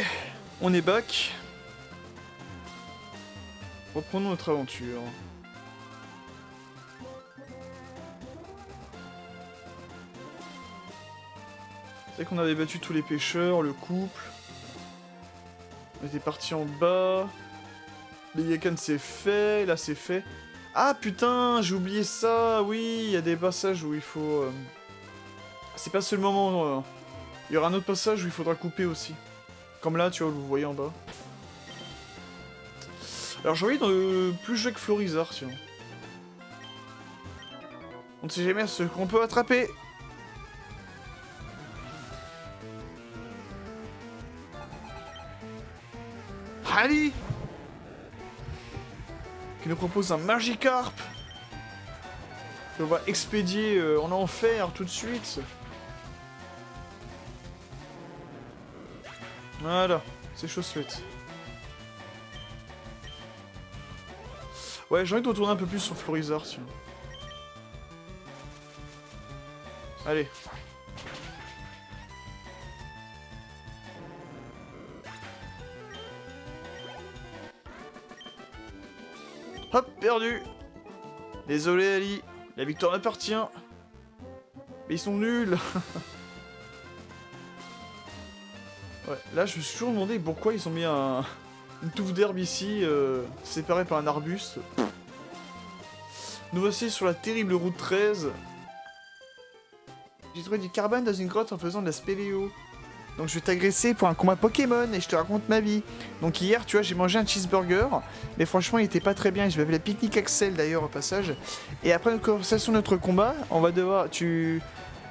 on est back. Reprenons notre aventure. C'est vrai qu'on avait battu tous les pêcheurs, le couple. On était parti en bas. Les Yakan c'est fait, là c'est fait. Ah putain, j'ai oublié ça, oui, il y a des passages où il faut... C'est pas seulement... Il y aura un autre passage où il faudra couper aussi. Comme là, tu vois, vous voyez en bas. Alors j'ai envie de plus jouer que Florizard, tiens. On ne sait jamais ce qu'on peut attraper. Ali qui nous propose un Magikarp. On va expédier en enfer tout de suite. Voilà, c'est chose faite. Ouais, j'ai envie de retourner un peu plus sur Florizard, tiens. Allez. Hop, perdu. Désolé Ali, la victoire m'appartient. Mais ils sont nuls. Ouais, là je me suis toujours demandé pourquoi ils ont mis une touffe d'herbe ici, séparée par un arbuste. Nous voici sur la terrible route 13. J'ai trouvé du carbone dans une grotte en faisant de la spéléo. Donc je vais t'agresser pour un combat Pokémon et je te raconte ma vie. Donc hier, tu vois, j'ai mangé un cheeseburger, mais franchement, il était pas très bien. Je m'appelais Picnic Axel d'ailleurs au passage. Et après notre conversation, notre combat, on va devoir...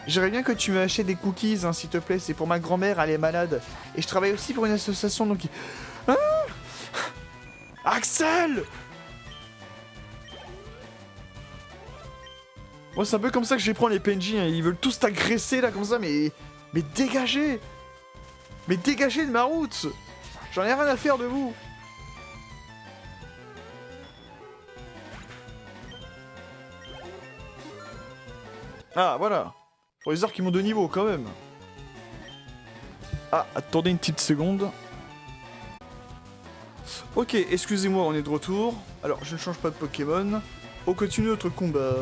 J'aimerais bien que tu m'achètes des cookies, hein, s'il te plaît. C'est pour ma grand-mère, elle est malade. Et je travaille aussi pour une association, donc... Ah Axel! Moi, c'est un peu comme ça que je les prends, les PNJ. Hein. Ils veulent tous t'agresser, là, comme ça, mais... Mais dégagez! Mais dégagez de ma route! J'en ai rien à faire de vous! Ah, voilà! Pour les heures qui m'ont de niveau, quand même! Ah, attendez une petite seconde. Ok, excusez-moi, on est de retour. Alors, je ne change pas de Pokémon. On continue notre combat.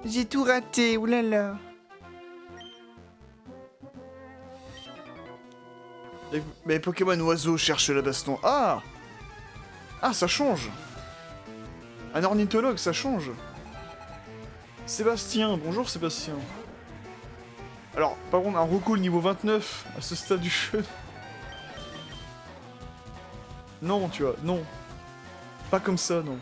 J'ai tout raté, oulala. Mais Pokémon oiseau cherche la baston. Ah! Ah, ça change! Un ornithologue, ça change! Sébastien, bonjour Sébastien. Alors, par contre, un recool niveau 29 à ce stade du jeu. Non, tu vois, non. Pas comme ça, non.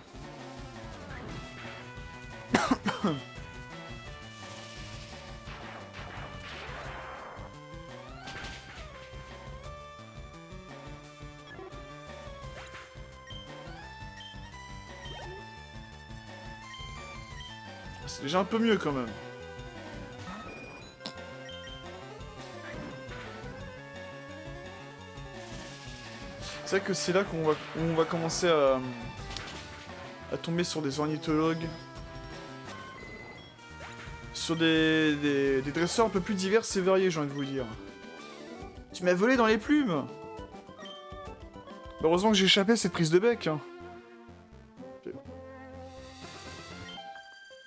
C'est déjà un peu mieux quand même. C'est vrai que c'est là qu'on va commencer à tomber sur des ornithologues. Sur des dresseurs un peu plus divers et variés, j'ai envie de vous dire. Tu m'as volé dans les plumes! Heureusement que j'ai échappé à cette prise de bec. Hein.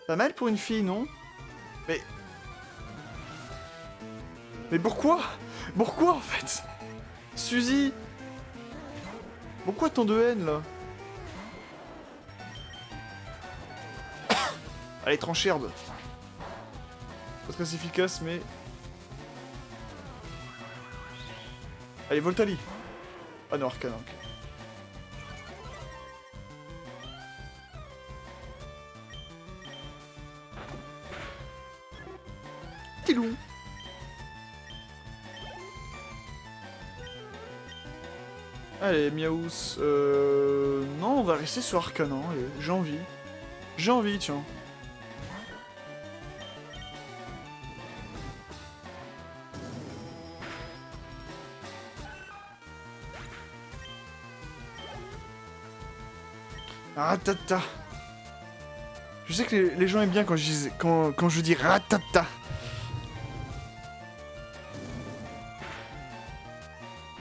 Pas mal pour une fille, non? Mais... Mais pourquoi? Pourquoi, en fait? Suzy! Pourquoi tant de haine, là? Allez, tranche-herbe. Pas très efficace, mais... Allez, Voltali. Ah non, Arcana, ok. Tilou. Allez, Miaous. Non, on va rester sur Arcana, allez, j'ai envie. J'ai envie, tiens. Ratata. Je sais que les gens aiment bien quand je dis ratata.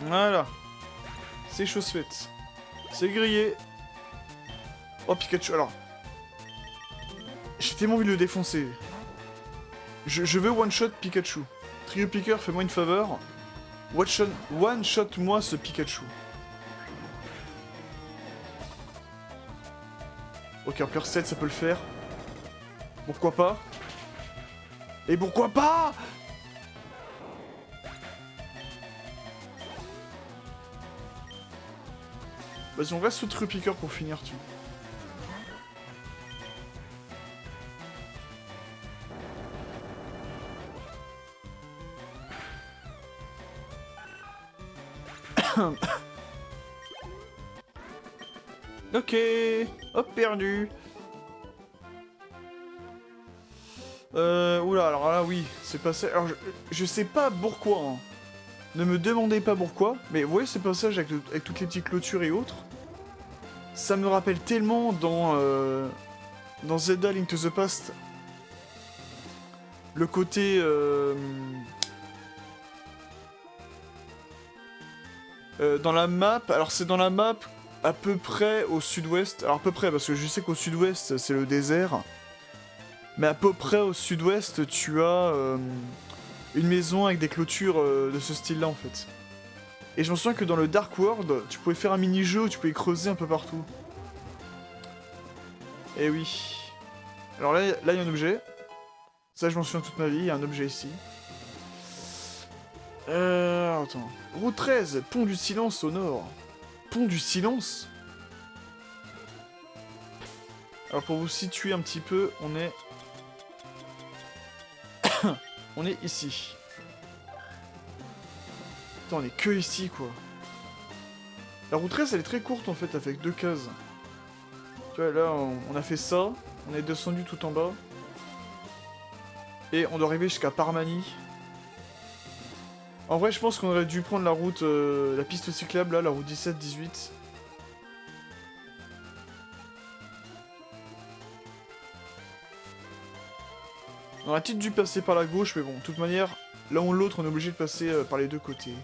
Voilà. C'est chose faite. C'est grillé. Oh, Pikachu. Alors. J'ai tellement envie de le défoncer. Je veux one-shot Pikachu. Trio Picker, fais-moi une faveur. One-shot-moi ce Pikachu. Ok, en cœur 7, ça peut le faire. Pourquoi pas? Et pourquoi pas? Vas-y, on reste sous Trio Picker pour finir, tu. Ok, hop, perdu. Oula, alors là, oui, c'est passé. Alors, je sais pas pourquoi, hein. Ne me demandez pas pourquoi, mais vous voyez ce passage avec toutes les petites clôtures et autres? Ça me rappelle tellement dans Zelda Link to the Past. Le côté... dans la map, alors c'est dans la map à peu près au sud-ouest, alors à peu près parce que je sais qu'au sud-ouest c'est le désert, mais à peu près au sud-ouest tu as une maison avec des clôtures de ce style-là en fait. Et je me souviens que dans le Dark World, tu pouvais faire un mini-jeu où tu pouvais creuser un peu partout. Et oui. Alors là il y a un objet. Ça je m'en souviens toute ma vie, il y a un objet ici. Attends. Route 13, pont du silence au nord. Pont du silence? Alors pour vous situer un petit peu, on est... on est ici. Attends, on est que ici quoi. La route 13 elle est très courte en fait, avec 2 cases. Tu vois là on a fait ça, on est descendu tout en bas. Et on doit arriver jusqu'à Parmanie. En vrai, je pense qu'on aurait dû prendre la route, la piste cyclable, là, la route 17-18. On aurait peut-être dû passer par la gauche, mais bon, de toute manière, l'un ou l'autre, on est obligé de passer par les deux côtés.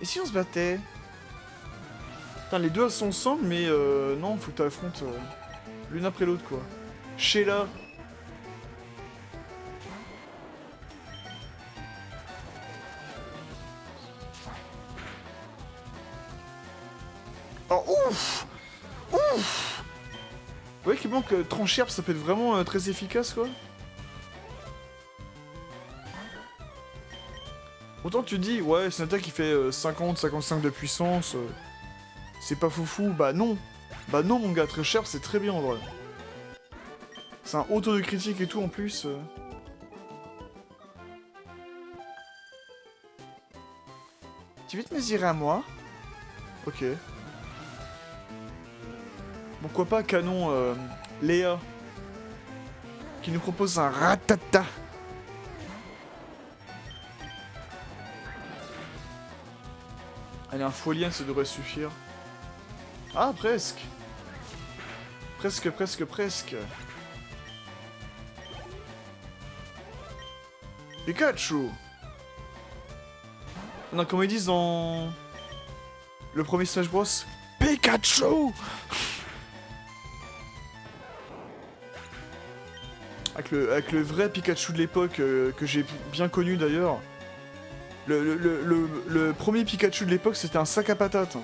Et si on se battait? Putain, les deux elles sont ensemble, mais non, faut que tu affrontes l'une après l'autre, quoi. Sheila. Oh, ouf! Ouf! Vous voyez qu'il manque trancher, ça peut être vraiment très efficace, quoi. Autant tu dis, ouais, c'est une attaque qui fait 50-55 de puissance, c'est pas foufou, bah non. Bah non mon gars, très cher, c'est très bien en vrai. C'est un haut taux de critique et tout en plus. Tu veux te mesurer à moi? Ok. Pourquoi pas canon Léa qui nous propose un ratata. Allez, un folien, ça devrait suffire. Ah, presque. Presque. Pikachu. Non, comme ils disent dans le premier Smash Bros. Pikachu. Avec le vrai Pikachu de l'époque que j'ai bien connu d'ailleurs. Le premier Pikachu de l'époque, c'était un sac à patates.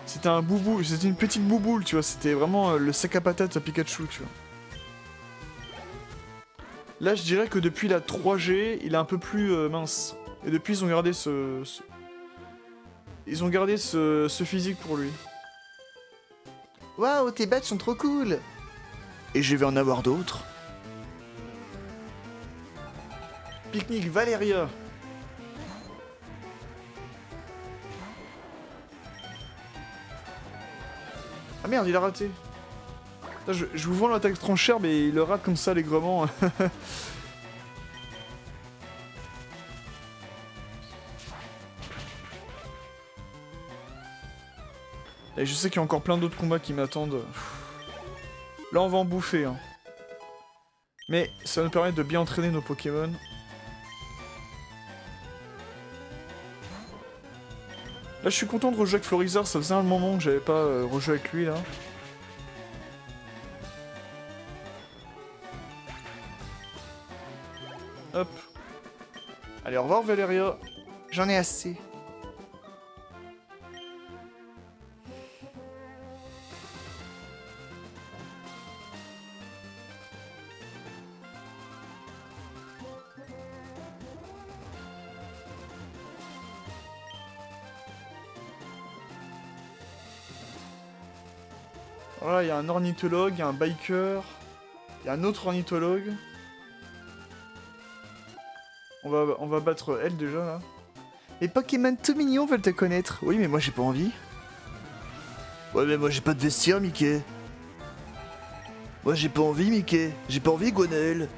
C'était un boubou, c'était une petite bouboule, tu vois. C'était vraiment le sac à patates à Pikachu, tu vois. Là, je dirais que depuis la 3G, il est un peu plus mince. Et depuis, ils ont gardé ils ont gardé ce physique pour lui. Waouh, tes badges sont trop cool. Et je vais en avoir d'autres. Pique-nique Valeria. Ah merde, il a raté. Putain, je vous vends l'attaque tranchère, mais il le rate comme ça allègrement. Et je sais qu'il y a encore plein d'autres combats qui m'attendent. Là, on va en bouffer. Hein. Mais ça va nous permettre de bien entraîner nos Pokémon. Là, je suis content de rejouer avec Florizard. Ça faisait un moment que j'avais pas rejoué avec lui, là. Hop. Allez, au revoir, Valéria. J'en ai assez. Voilà, il y a un ornithologue, il y a un biker, il y a un autre ornithologue. On va battre elle déjà là. Les Pokémon tout mignons veulent te connaître. Oui, mais moi j'ai pas envie. Ouais, mais moi j'ai pas de vestiaire, Mickey. Moi j'ai pas envie, Mickey. J'ai pas envie, Gwenaël.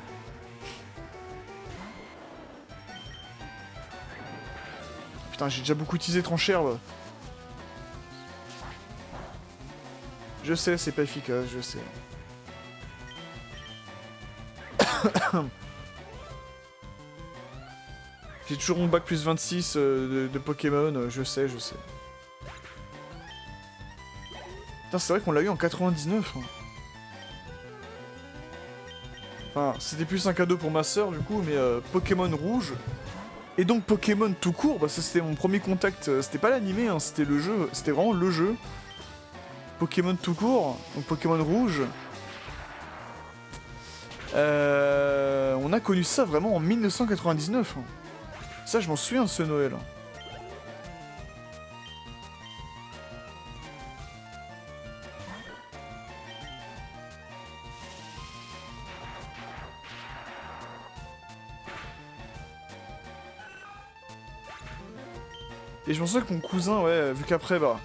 Putain, j'ai déjà beaucoup utilisé tranchère là. Je sais, c'est pas efficace, je sais. J'ai toujours mon bac plus 26 de Pokémon, je sais, je sais. Putain, c'est vrai qu'on l'a eu en 99. Hein. Enfin, c'était plus un cadeau pour ma soeur du coup, mais Pokémon rouge. Et donc Pokémon tout court, bah ça c'était mon premier contact, c'était pas l'animé, hein, c'était le jeu, c'était vraiment le jeu. Pokémon tout court, donc Pokémon rouge. On a connu ça vraiment en 1999. Hein. Ça, je m'en souviens de ce Noël. Et je m'en souviens que mon cousin, ouais, vu qu'après, bah...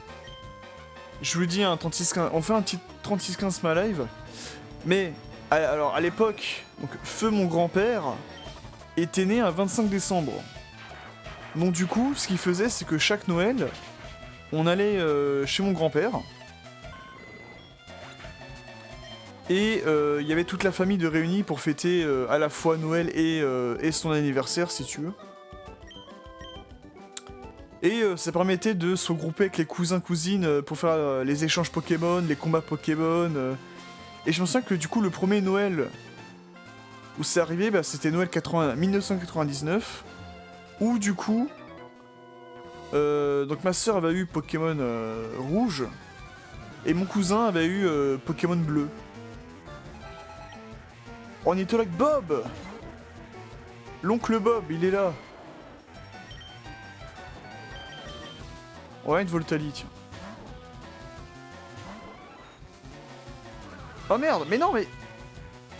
Je lui dis un 36-15... On fait un petit 36-15 ma live. Mais, alors, à l'époque, donc, Feu, mon grand-père, était né un 25 décembre. Donc du coup, ce qu'il faisait, c'est que chaque Noël, on allait chez mon grand-père. Et il y avait toute la famille de réunis pour fêter à la fois Noël et son anniversaire, si tu veux. Et ça permettait de se regrouper avec les cousins-cousines pour faire les échanges Pokémon, les combats Pokémon. Et je me souviens que du coup, le premier Noël où c'est arrivé, bah, c'était Noël 1999. Où du coup, donc ma soeur avait eu Pokémon rouge et mon cousin avait eu Pokémon bleu. Ornithologue Bob, l'oncle Bob, il est là. Ouais, une Voltali, tiens. Oh merde, mais non, mais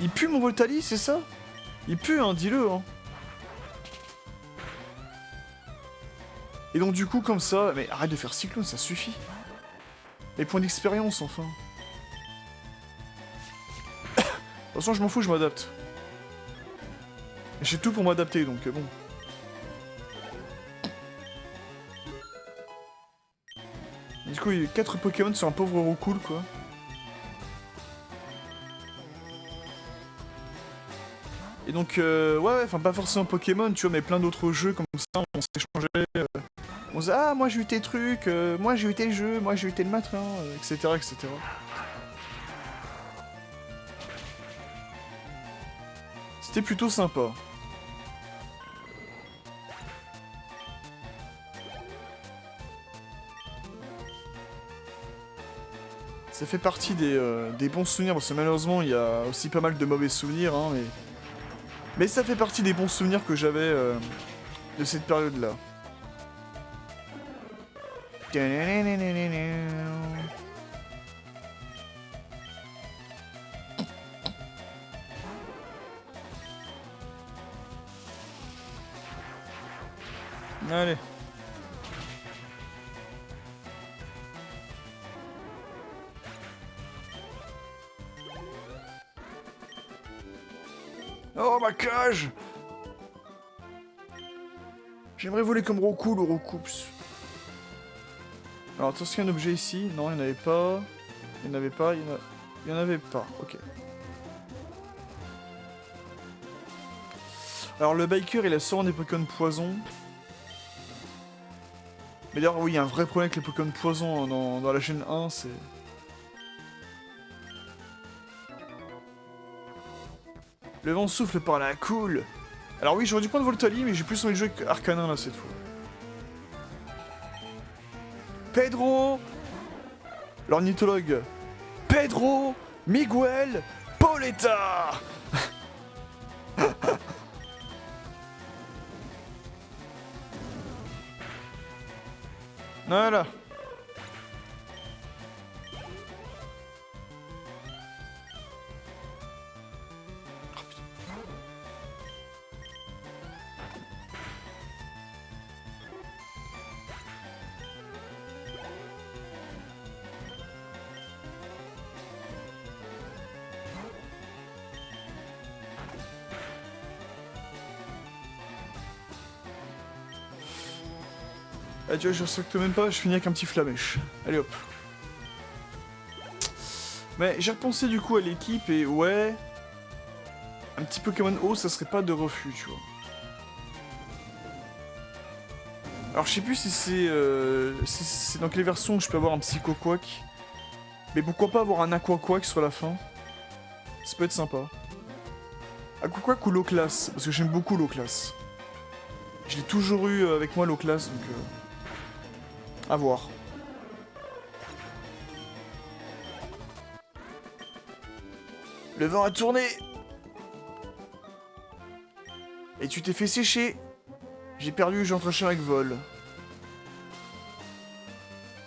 il pue mon Voltali, c'est ça? Il pue, hein, dis-le, hein. Et donc du coup comme ça, mais arrête de faire cyclone, ça suffit. Les points d'expérience enfin. De toute façon je m'en fous, je m'adapte. J'ai tout pour m'adapter donc bon. Du coup il y a eu 4 Pokémon sur un pauvre Roucoule quoi. Et donc ouais, enfin pas forcément Pokémon tu vois mais plein d'autres jeux comme ça, on s'échangeait. On se dit, ah, moi j'ai eu tes trucs, moi j'ai eu tes jeux, moi j'ai eu tes matins, etc., etc. C'était plutôt sympa. Ça fait partie des bons souvenirs, parce que malheureusement il y a aussi pas mal de mauvais souvenirs, hein, mais ça fait partie des bons souvenirs que j'avais de cette période-là. Allez. Oh ma cage! J'aimerais voler comme Roucoule ou Roucoups. Alors, attention, qu'il y a un objet ici. Non, il n'y en avait pas. Il n'y en avait pas, il y en avait pas. Ok. Alors, le biker, il a sûrement des Pokémon poison. Mais d'ailleurs, oui, il y a un vrai problème avec les Pokémon poison dans la chaîne 1, c'est... Le vent souffle par là, cool. Alors oui, j'aurais dû prendre Voltali, mais j'ai plus envie de jouer avec Arcanin, là, cette fois. Pedro, l'ornithologue. Pedro Miguel Pauletta. Voilà. Ah, tu vois, je respecte même pas, je finis avec un petit flamèche. Allez hop. Mais j'ai repensé du coup à l'équipe et ouais... Un petit Pokémon haut, ça serait pas de refus, tu vois. Alors je sais plus si c'est dans quelle version que je peux avoir un Psycho Quack. Mais pourquoi pas avoir un Aqua Quack sur la fin. Ça peut être sympa. Aqua Quack ou Loclass, parce que j'aime beaucoup Loclass. Je l'ai toujours eu avec moi Loclass, donc... à voir. Le vent a tourné. Et tu t'es fait sécher. J'ai perdu, j'entre chez avec vol.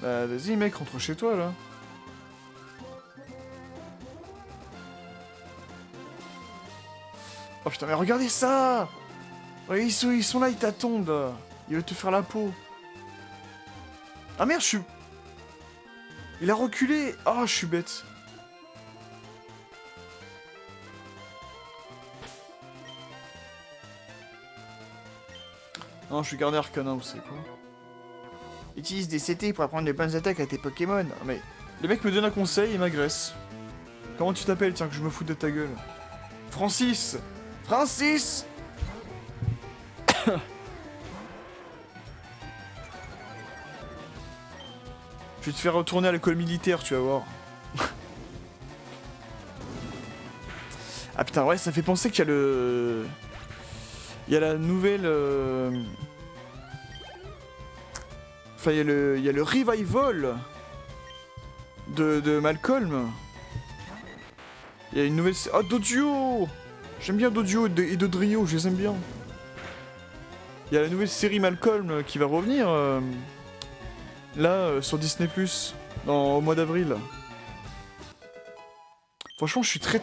Bah vas-y mec, rentre chez toi là. Oh putain mais regardez ça. Ouais, ils sont là, ils t'attendent. Ils veulent te faire la peau. Ah merde, je suis... Il a reculé. Ah, je suis bête. Non, je suis gardé Arcanin, vous savez quoi. Utilise des CT pour apprendre les bonnes attaques à tes Pokémon. Ah, mais le mec me donne un conseil et m'agresse. Comment tu t'appelles, tiens, que je me fous de ta gueule. Francis. Francis. Je vais te faire retourner à l'école militaire, tu vas voir. Ah putain, ouais, ça fait penser qu'il y a le... Il y a la nouvelle... Enfin, il y a le revival de Malcolm. Il y a une nouvelle... Ah, Dodio. J'aime bien Dodio et de Drio, je les aime bien. Il y a la nouvelle série Malcolm qui va revenir... Là, sur Disney+, au mois d'avril. Franchement, je suis très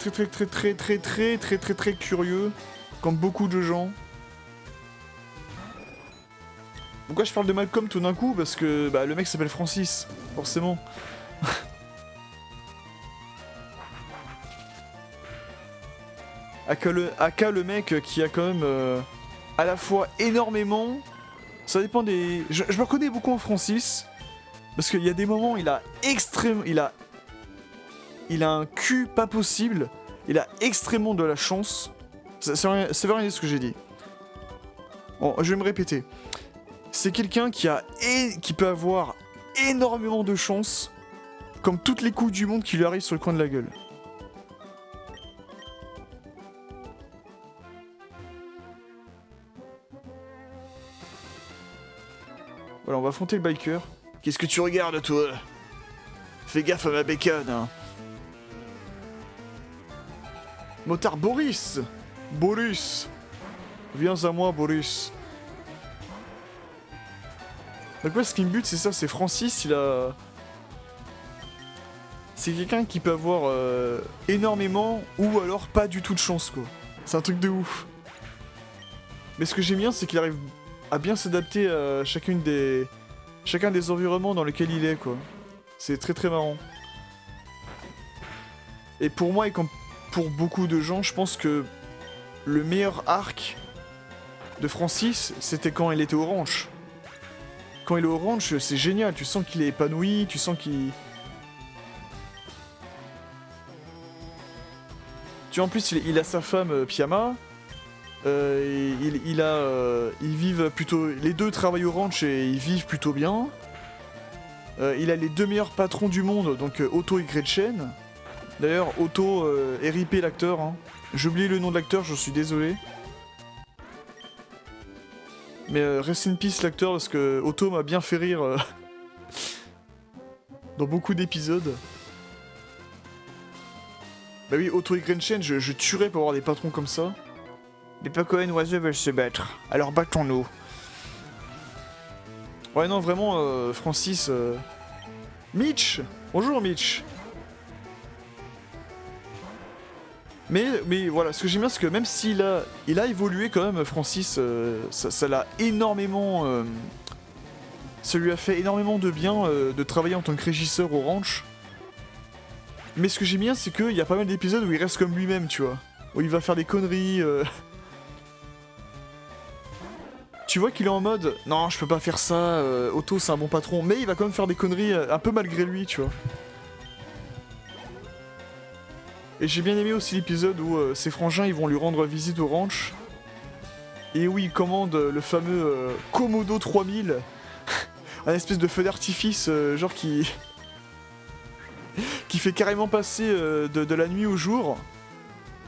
curieux, comme beaucoup de gens. Pourquoi je parle de Malcolm tout d'un coup? Parce que bah, le mec s'appelle Francis, forcément. Aka le mec qui a quand même à la fois énormément... Ça dépend des... Je me reconnais beaucoup en Francis. Parce qu'il y a des moments, il a un cul pas possible. Il a extrêmement de la chance. Ça veut rien dire ce que j'ai dit. Bon, je vais me répéter. C'est quelqu'un qui peut avoir énormément de chance. Comme toutes les coups du monde qui lui arrivent sur le coin de la gueule. Voilà, on va affronter le biker. Qu'est-ce que tu regardes, toi? Fais gaffe à ma bécane, hein. Motard Boris. Boris. Viens à moi, Boris. Donc ouais, ce qui me bute, c'est ça, c'est Francis, il a... C'est quelqu'un qui peut avoir énormément ou alors pas du tout de chance, quoi. C'est un truc de ouf. Mais ce que j'aime bien, c'est qu'il arrive à bien s'adapter à chacun des environnements dans lesquels il est, quoi. C'est très marrant. Et pour moi, et comme pour beaucoup de gens, je pense que le meilleur arc de Francis, c'était quand il était orange. quand il est au ranch, c'est génial. Tu sens qu'il est épanoui, tu sens qu'il... Tu vois, en plus, il a sa femme, Pyama. Ils vivent plutôt... Les deux travaillent au ranch et ils vivent plutôt bien. Il a les deux meilleurs patrons du monde, donc Otto et Gretchen. D'ailleurs, Otto, RIP l'acteur. Hein. J'ai oublié le nom de l'acteur, je suis désolé. Mais rest in peace l'acteur, parce que Otto m'a bien fait rire dans beaucoup d'épisodes. Bah oui, Otto et Gretchen, je tuerais pour avoir des patrons comme ça. Les Paco et Oiseaux veulent se battre, alors battons-nous. Ouais, non, vraiment, Francis... Mitch! Bonjour, Mitch! Mais voilà, ce que j'aime bien, c'est que même s'il a évolué quand même, Francis, ça l'a énormément... ça lui a fait énormément de bien de travailler en tant que régisseur au ranch. Mais ce que j'aime bien, c'est qu'il y a pas mal d'épisodes où il reste comme lui-même, tu vois. Où il va faire des conneries... Tu vois qu'il est en mode « Non, je peux pas faire ça, Otto c'est un bon patron », mais il va quand même faire des conneries un peu malgré lui, tu vois. Et j'ai bien aimé aussi l'épisode où ses frangins ils vont lui rendre visite au ranch. Et où il commande le fameux Komodo 3000. Un espèce de feu d'artifice, genre qui... qui fait carrément passer de la nuit au jour.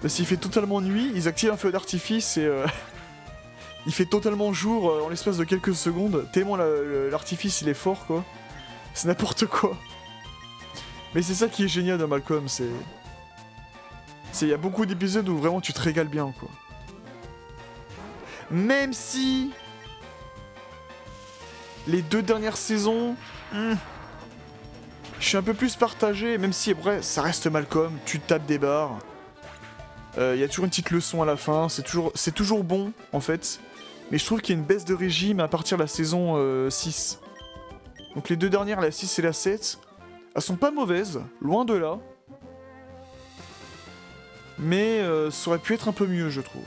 S'il fait totalement nuit, ils activent un feu d'artifice et... il fait totalement jour en l'espace de quelques secondes, tellement l'artifice il est fort quoi. C'est n'importe quoi. Mais c'est ça qui est génial dans Malcolm, c'est... Il y a beaucoup d'épisodes où vraiment tu te régales bien quoi. Même si... les 2 dernières saisons... je suis un peu plus partagé, même si après ça reste Malcolm, tu te tapes des barres. Il y a toujours une petite leçon à la fin, c'est toujours bon en fait. Mais je trouve qu'il y a une baisse de régime à partir de la saison 6. Donc les 2 dernières, la 6 et la 7, elles sont pas mauvaises, loin de là. Mais ça aurait pu être un peu mieux, je trouve.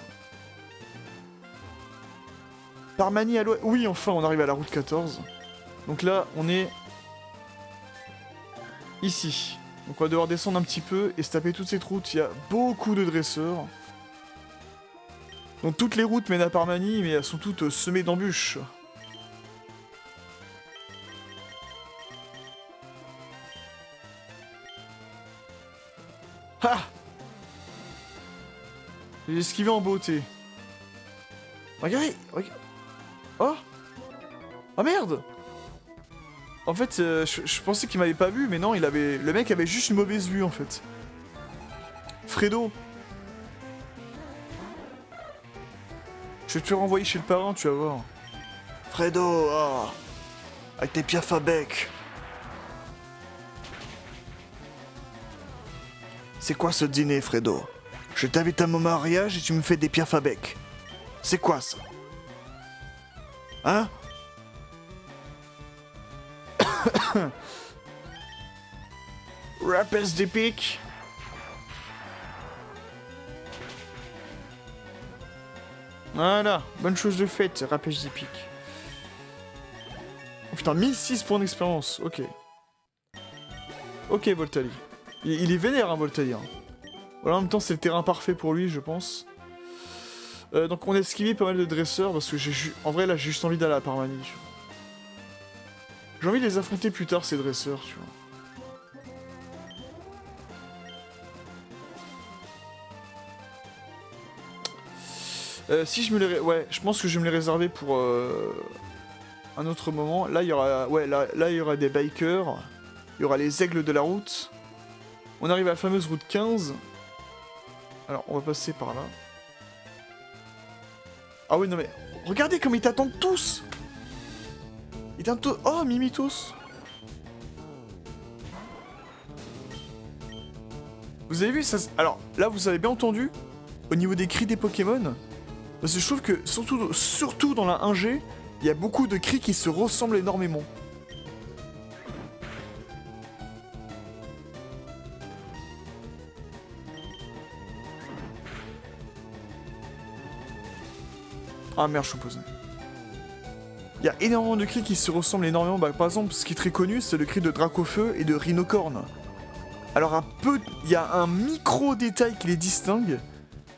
Parmanie à l'ouest... Oui, enfin, on arrive à la route 14. Donc là, on est... ici. Donc on va devoir descendre un petit peu et se taper toute cette route. Il y a beaucoup de dresseurs. Donc toutes les routes mènent à Parmanie, mais elles sont toutes semées d'embûches. Ah! J'ai esquivé en beauté. Regardez, regarde. Oh! Oh merde! En fait, je pensais qu'il m'avait pas vu, mais non, le mec avait juste une mauvaise vue en fait. Fredo! Je vais te faire renvoyer chez le parrain, tu vas voir. Fredo, oh, avec tes piafs à bec. C'est quoi ce dîner, Fredo? Je t'invite à mon mariage et tu me fais des piafs à bec. C'est quoi ça? Hein? Rappels des pics. Voilà, bonne chose de faite, rappels des pics. Oh putain, 1006 points d'expérience, ok. Ok, Voltali. Il est vénère, hein, Voltali. Hein. Voilà, en même temps, c'est le terrain parfait pour lui, je pense. Donc on a esquivé pas mal de dresseurs, parce que en vrai, là, j'ai juste envie d'aller à Parmanie. J'ai envie de les affronter plus tard, ces dresseurs, tu vois. Si je me les... Ouais, je pense que je vais me les réserver pour un autre moment. Là, il y aura... Ouais, là, il y aura des bikers. Il y aura les aigles de la route. On arrive à la fameuse route 15. Alors, on va passer par là. Ah oui, non mais... Regardez comme ils t'attendent tous! Ils t'attendent tous... Oh, Mimitos! Vous avez vu ça? Alors, là, vous avez bien entendu, au niveau des cris des Pokémon, parce que je trouve que, surtout dans la 1G, il y a beaucoup de cris qui se ressemblent énormément. Ah merde, je suis posé. Il y a énormément de cris qui se ressemblent énormément. Bah, par exemple, ce qui est très connu, c'est le cri de Dracofeu et de Rhinocorne. Alors il y a un micro détail qui les distingue,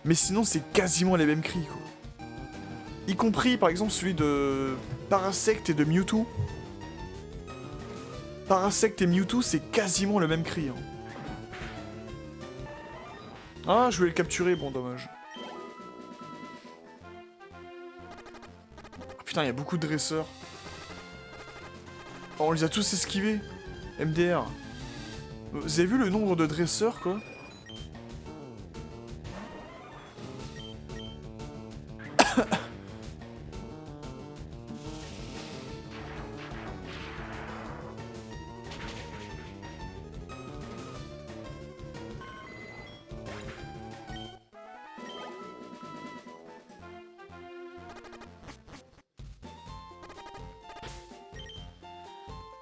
mais sinon c'est quasiment les mêmes cris, quoi. Y compris par exemple celui de Parasect et de Mewtwo. Parasect et Mewtwo, c'est quasiment le même cri. Hein. Ah, je voulais le capturer, bon dommage. Oh, putain, il y a beaucoup de dresseurs. Oh, on les a tous esquivés. MDR. Vous avez vu le nombre de dresseurs, quoi?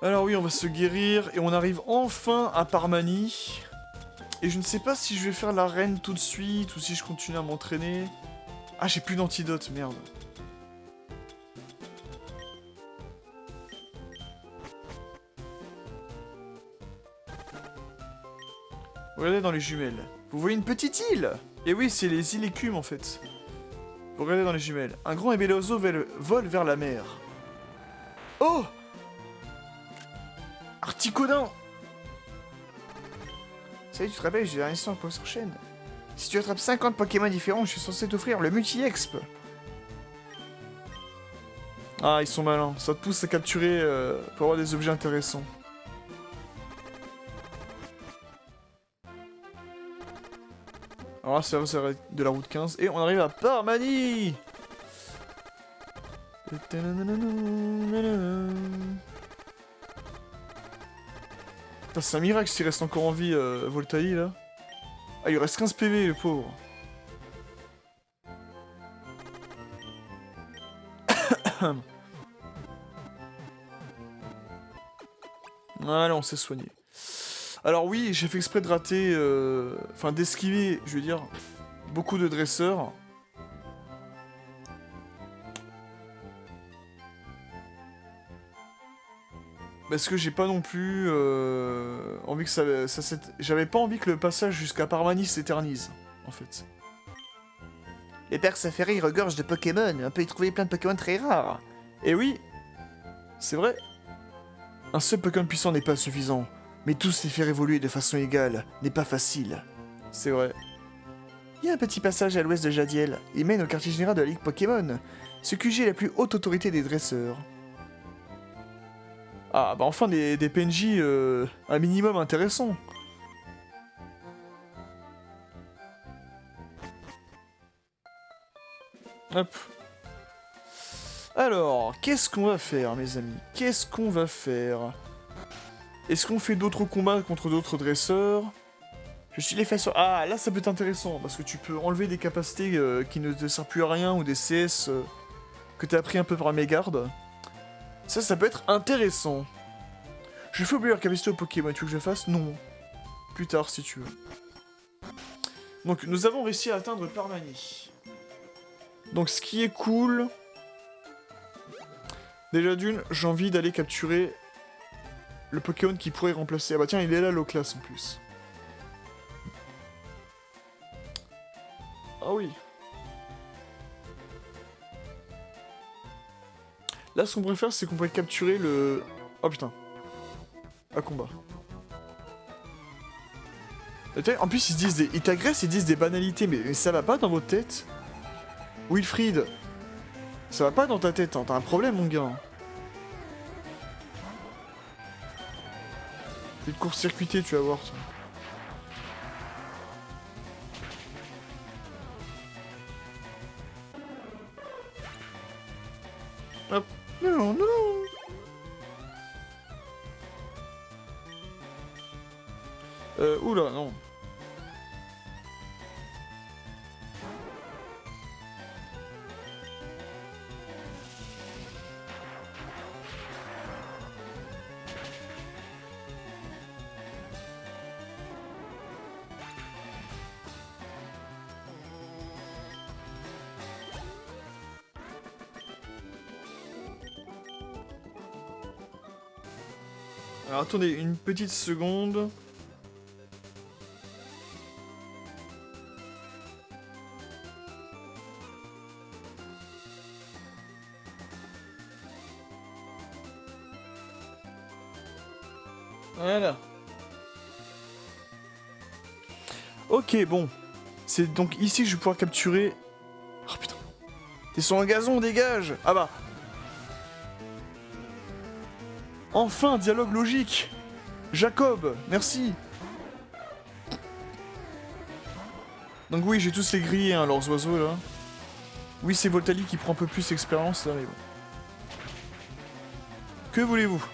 Alors oui, on va se guérir et on arrive enfin à Parmanie. Et je ne sais pas si je vais faire l'arène tout de suite ou si je continue à m'entraîner. Ah, j'ai plus d'antidote, merde. Regardez dans les jumelles. Vous voyez une petite île? Et oui, c'est les îles écumes en fait. Vous regardez dans les jumelles. Un grand et bel oiseau vole vers la mer. Oh! Articodin! Salut, tu te rappelles, j'ai un instant pour sur chaîne. Si tu attrapes 50 Pokémon différents, je suis censé t'offrir le multi-exp. Ah, ils sont malins. Ça te pousse à capturer pour avoir des objets intéressants. Alors là, c'est de la route 15. Et on arrive à Parmanie! Putain, c'est un miracle s'il reste encore en vie, Voltaï, là. Ah, il lui reste 15 PV, le pauvre. Voilà, on s'est soigné. Alors oui, j'ai fait exprès de rater... Enfin, d'esquiver, je veux dire, beaucoup de dresseurs. Parce que j'ai pas non plus envie que ça j'avais pas envie que le passage jusqu'à Parmanie s'éternise, en fait. Les perks Safari regorgent de Pokémon, on peut y trouver plein de Pokémon très rares. Et oui, c'est vrai. Un seul Pokémon puissant n'est pas suffisant, mais tous les faire évoluer de façon égale n'est pas facile. C'est vrai. Il y a un petit passage à l'ouest de Jadiel, il mène au quartier général de la Ligue Pokémon. Ce QG est la plus haute autorité des dresseurs. Ah, bah enfin des PNJ un minimum intéressants. Hop. Alors, qu'est-ce qu'on va faire, mes amis? Qu'est-ce qu'on va faire? Est-ce qu'on fait d'autres combats contre d'autres dresseurs? Je suis les faits sur... Ah, là ça peut être intéressant, parce que tu peux enlever des capacités qui ne te servent plus à rien, ou des CS que t'as appris un peu par mégarde. Ça peut être intéressant. Je fais oublier leur capacité au Pokémon, tu veux que je le fasse? Non. Plus tard, si tu veux. Donc, nous avons réussi à atteindre Parmanie. Donc, ce qui est cool... Déjà d'une, j'ai envie d'aller capturer le Pokémon qui pourrait remplacer... Ah bah tiens, il est là, l'Oclas, en plus. Ah oui. Là, ce qu'on pourrait faire, c'est qu'on pourrait capturer le... Oh putain. À combat. En plus, ils se disent des... Ils t'agressent, ils disent des banalités, mais ça va pas dans votre tête? Wilfried, ça va pas dans ta tête, hein. T'as un problème, mon gars. Je vais te court-circuiter, tu vas voir, toi. Hop. Non, non. Oula, non. Alors attendez une petite seconde. Voilà. Ok, bon. C'est donc ici que je vais pouvoir capturer... Oh putain. T'es sur un gazon, dégage. Ah bah. Enfin, dialogue logique. Jacob, merci. Donc oui, j'ai tous les grillés, hein, leurs oiseaux, là. Oui, c'est Voltali qui prend un peu plus d'expérience, là, mais bon. Que voulez-vous?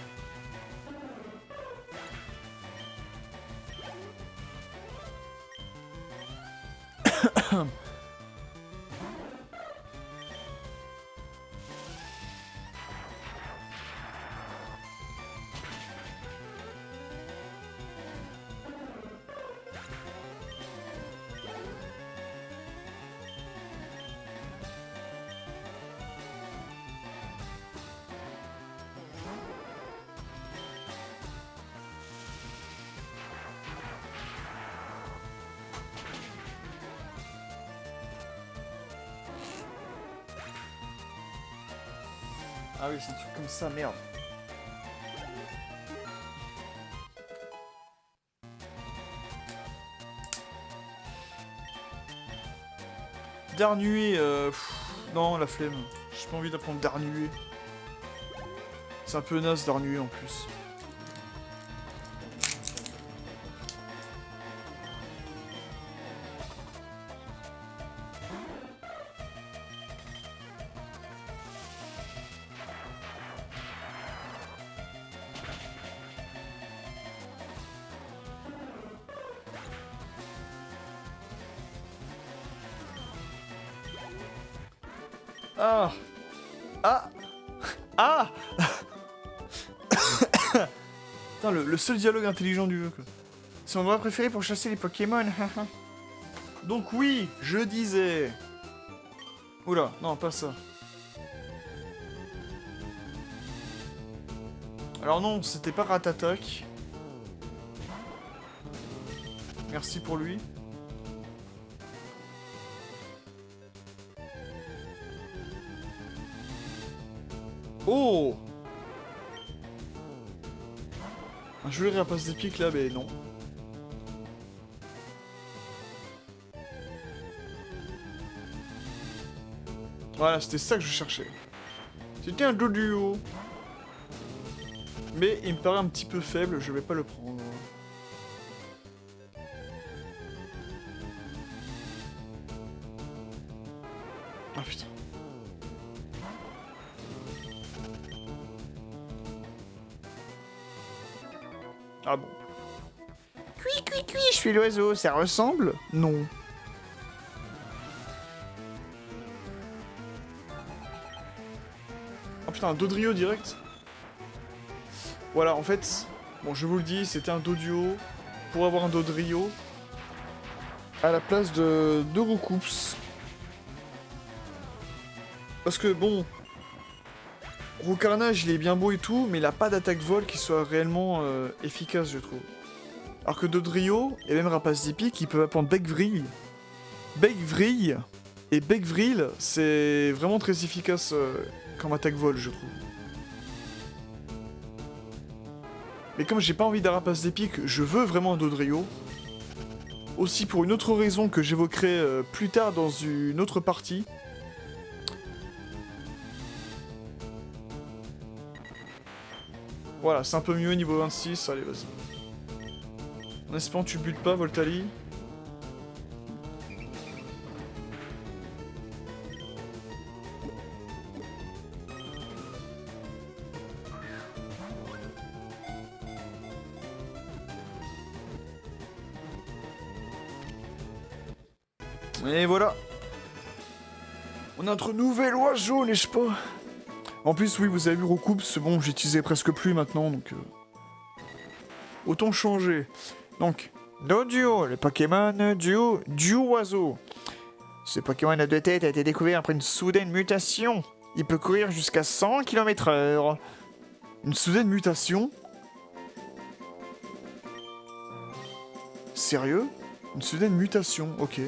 Ah oui, c'est un truc comme ça, merde. Darnuer, non, la flemme. J'ai pas envie d'apprendre Darnuer. C'est un peu naze Darnuer en plus. Ah. Ah. Ah. Putain, le seul dialogue intelligent du jeu, quoi. C'est mon endroit préféré pour chasser les Pokémon. Donc oui, je disais... Oula, non, pas ça. Alors non, c'était pas Ratatak. Merci pour lui. Oh! Un joli rapace des pics là, mais non. Voilà, c'était ça que je cherchais. C'était un Doduo. Mais il me paraît un petit peu faible, je vais pas le prendre. Ah putain. Ah bon. Cui, cui, cui, je suis l'oiseau, ça ressemble? Non. Oh putain, un Dodrio direct. Voilà, en fait, bon, je vous le dis, c'était un Doduo pour avoir un Dodrio à la place de Roucoups. Parce que bon, Roucarnage il est bien beau et tout, mais il a pas d'attaque vol qui soit réellement efficace, je trouve. Alors que Dodrio, et même Rapace d'Épique, ils peuvent apprendre Bec-Vrille. Bec-Vrille et Bec-Vrille, c'est vraiment très efficace comme attaque vol, je trouve. Mais comme j'ai pas envie d'un Rapace d'Épique, je veux vraiment un Dodrio. Aussi pour une autre raison que j'évoquerai plus tard dans une autre partie. Voilà, c'est un peu mieux niveau 26, allez vas-y. En espérant que tu butes pas, Voltali. Et voilà. On a notre nouvel oiseau, n'est-ce pas? En plus, oui, vous avez vu Roucoups, c'est bon, j'utilisais presque plus maintenant, donc... Autant changer. Donc, Doduo, le Pokémon du oiseau. Ce Pokémon à deux têtes a été découvert après une soudaine mutation. Il peut courir jusqu'à 100 km/h. une soudaine mutation. Sérieux? Une soudaine mutation, ok.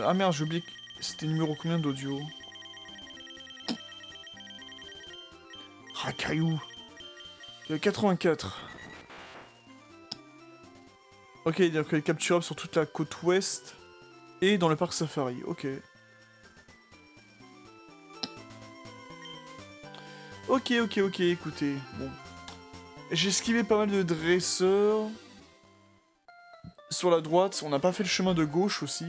Ah merde, j'ai oublié que c'était numéro combien d'audio? Racaillou. 84. Ok, donc elle est capturable sur toute la côte ouest et dans le parc safari, ok. Ok, écoutez, bon. J'ai esquivé pas mal de dresseurs. Sur la droite, on n'a pas fait le chemin de gauche aussi.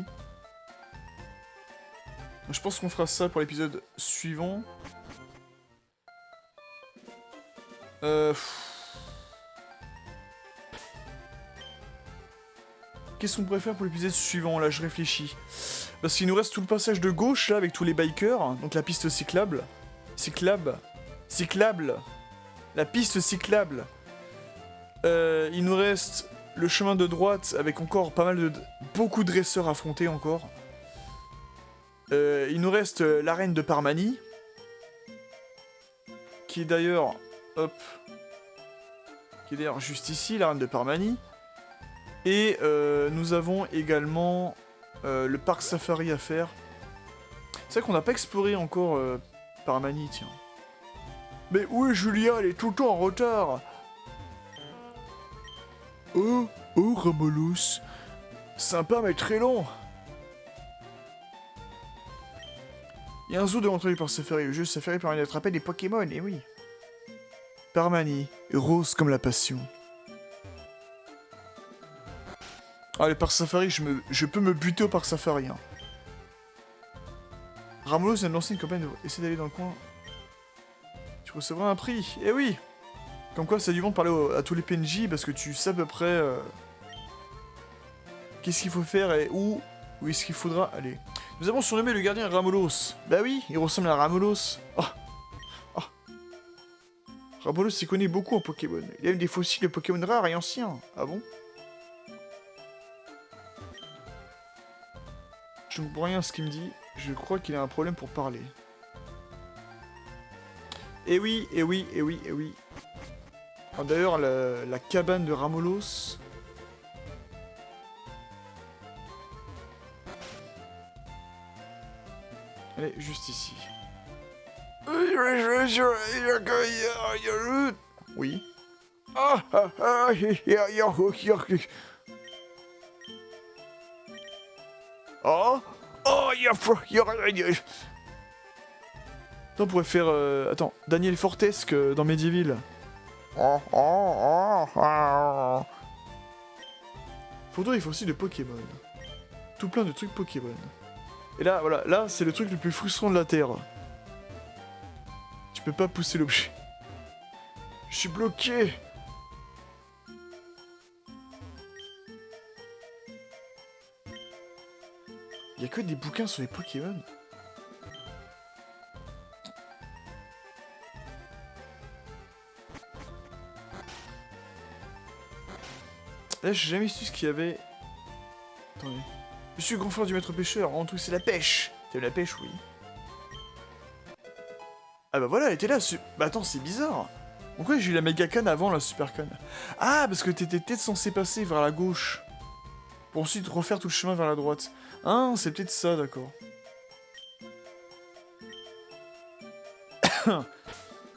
Je pense qu'on fera ça pour l'épisode suivant. Qu'est-ce qu'on pourrait faire pour l'épisode suivant? Là, je réfléchis. Parce qu'il nous reste tout le passage de gauche, là, avec tous les bikers. Donc la piste cyclable. Cyclable. La piste cyclable. Il nous reste le chemin de droite, avec encore pas mal de... beaucoup de dresseurs affrontés encore. Il nous reste l'arène de Parmanie. Qui est d'ailleurs... Hop. Qui est d'ailleurs juste ici, l'arène de Parmanie. Et nous avons également le parc safari à faire. C'est vrai qu'on n'a pas exploré encore Parmanie, tiens. Mais où est Julia? Elle est tout le temps en retard. Oh, Ramolus. Sympa mais très long. Il y a un zoo de l'entrée du parc safari. Le jeu safari permet d'attraper des Pokémon, et oui. Parmanie, rose comme la passion. Ah, le parc safari, je peux me buter au parc safari. Hein. Ramolos vient de lancer une campagne de... Essaye d'aller dans le coin. Tu recevras un prix. Eh oui. Comme quoi, ça a du vent de parler à tous les PNJ, parce que tu sais à peu près... qu'est-ce qu'il faut faire et où est-ce qu'il faudra aller. Nous avons surnommé le gardien Ramolos. Bah oui, il ressemble à Ramolos. Ramolos s'y connaît beaucoup en Pokémon. Il aime des fossiles de Pokémon rares et anciens. Ah bon? Je ne comprends rien à ce qu'il me dit. Je crois qu'il a un problème pour parler. Eh oui. Ah, d'ailleurs, la cabane de Ramolos... Elle est juste ici. Oui. On pourrait faire... Attends, Daniel Fortesque dans Medieval. Faudrait, il faut aussi de Pokémon. Tout plein de trucs Pokémon. Et là, voilà, là, c'est le truc le plus frustrant de la Terre. Tu peux pas pousser l'objet. Je suis bloqué. Il y a que des bouquins sur les Pokémon. Là, j'ai jamais su ce qu'il y avait. Attendez. Je suis grand frère du maître pêcheur. En tout, c'est la pêche. T'aimes la pêche, oui. Ah bah voilà, elle était là. Bah attends, c'est bizarre. Pourquoi j'ai eu la méga canne avant la super canne? Ah, parce que t'étais peut-être censé passer vers la gauche. Pour ensuite refaire tout le chemin vers la droite. Ah, c'est peut-être ça, d'accord.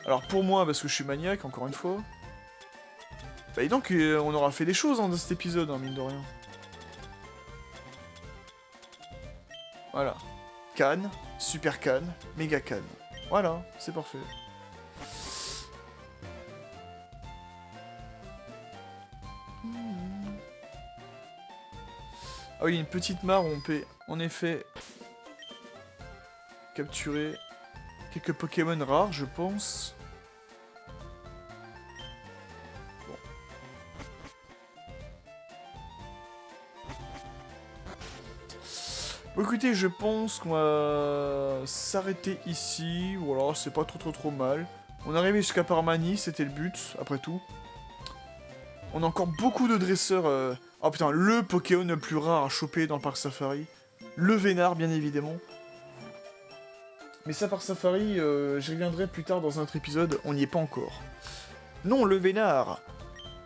Alors pour moi, parce que je suis maniaque, encore une fois. Bah et donc, on aura fait des choses hein, dans cet épisode, hein, mine de rien. Voilà. Canne, super canne, méga canne. Voilà, c'est parfait. Ah oui, une petite mare où on peut, en effet, capturer quelques Pokémon rares, je pense. Bon. Bon, écoutez, je pense qu'on va s'arrêter ici. Voilà, c'est pas trop mal. On est arrivé jusqu'à Parmanie, c'était le but, après tout. On a encore beaucoup de dresseurs... Oh putain, le Pokémon le plus rare à choper dans le parc Safari. Le Vénard, bien évidemment. Mais ça par Safari, j'y reviendrai plus tard dans un autre épisode, on n'y est pas encore. Non, le vénard!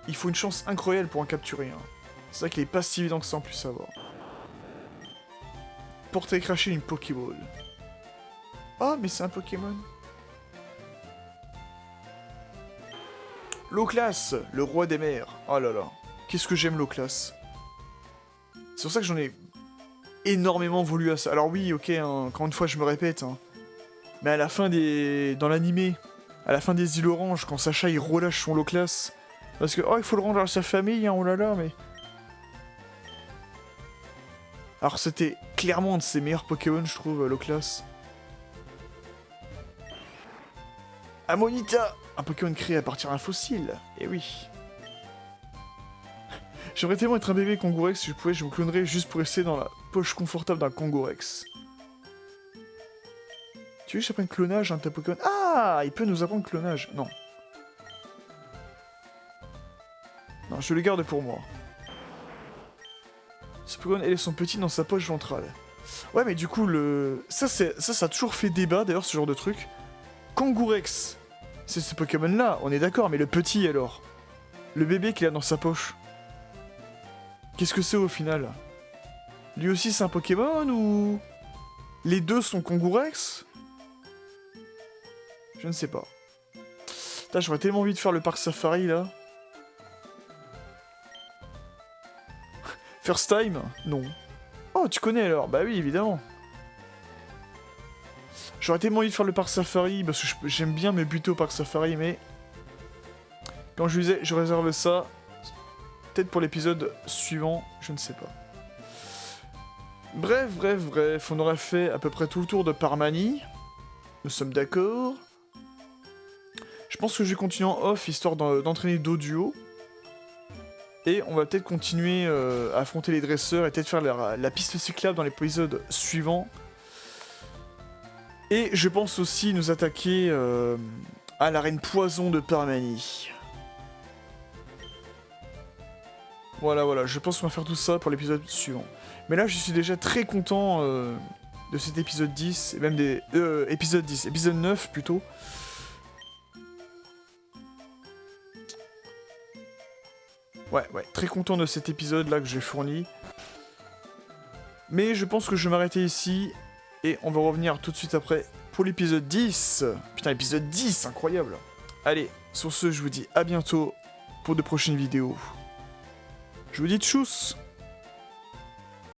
Il faut une chance incroyable pour en capturer un. C'est vrai qu'il est pas si évident que ça en plus à voir. Porter et cracher une Pokéball. Ah, mais c'est un Pokémon. L'Oclas, le roi des mers. Oh là là, qu'est-ce que j'aime l'Oclas. C'est pour ça que j'en ai énormément voulu à ça. Alors oui, ok, hein, encore une fois, je me répète, hein, mais à la fin des... dans l'animé, à la fin des îles Oranges, quand Sacha il relâche son Loclas, parce que, oh, il faut le rendre à sa famille, hein, oh là là, mais... Alors c'était clairement un de ses meilleurs Pokémon, je trouve, Loclas. Amonita, un Pokémon créé à partir d'un fossile, eh oui. J'aimerais tellement être un bébé Kangourex, si je pouvais, je me clonerais juste pour rester dans la poche confortable d'un Kangourex. Tu veux que j'apprenne clonage, un de tes Pokémon? Ah, il peut nous apprendre clonage. Non. Non, je le garde pour moi. Ce Pokémon, elle son petit dans sa poche ventrale. Ouais, mais du coup, le... Ça a toujours fait débat, d'ailleurs, ce genre de truc. Kangourex, c'est ce Pokémon-là, on est d'accord, mais le petit, alors? Le bébé qu'il a dans sa poche. Qu'est-ce que c'est, au final? Lui aussi, c'est un Pokémon, ou... Les deux sont Kangourex? Je ne sais pas. Putain, j'aurais tellement envie de faire le parc safari, là. First time? Non. Oh, tu connais alors? Bah oui, évidemment. J'aurais tellement envie de faire le parc safari, parce que j'aime bien me buter au parc safari, mais... Quand je disais, je réserve ça... Peut-être pour l'épisode suivant, je ne sais pas. Bref, on aurait fait à peu près tout le tour de Parmanie. Nous sommes d'accord. Je pense que je vais continuer en off, histoire d'entraîner d'autres duos. Et on va peut-être continuer à affronter les dresseurs et peut-être faire la piste cyclable dans l'épisode suivant. Et je pense aussi nous attaquer à l'arène poison de Parmanie. Voilà, je pense qu'on va faire tout ça pour l'épisode suivant. Mais là, je suis déjà très content de cet épisode 10, et même des... épisode 10, épisode 9 plutôt. Ouais, très content de cet épisode-là que j'ai fourni. Mais je pense que je vais m'arrêter ici, et on va revenir tout de suite après pour l'épisode 10. Putain, épisode 10, incroyable. Allez, sur ce, je vous dis à bientôt pour de prochaines vidéos. Je vous dis tchuss!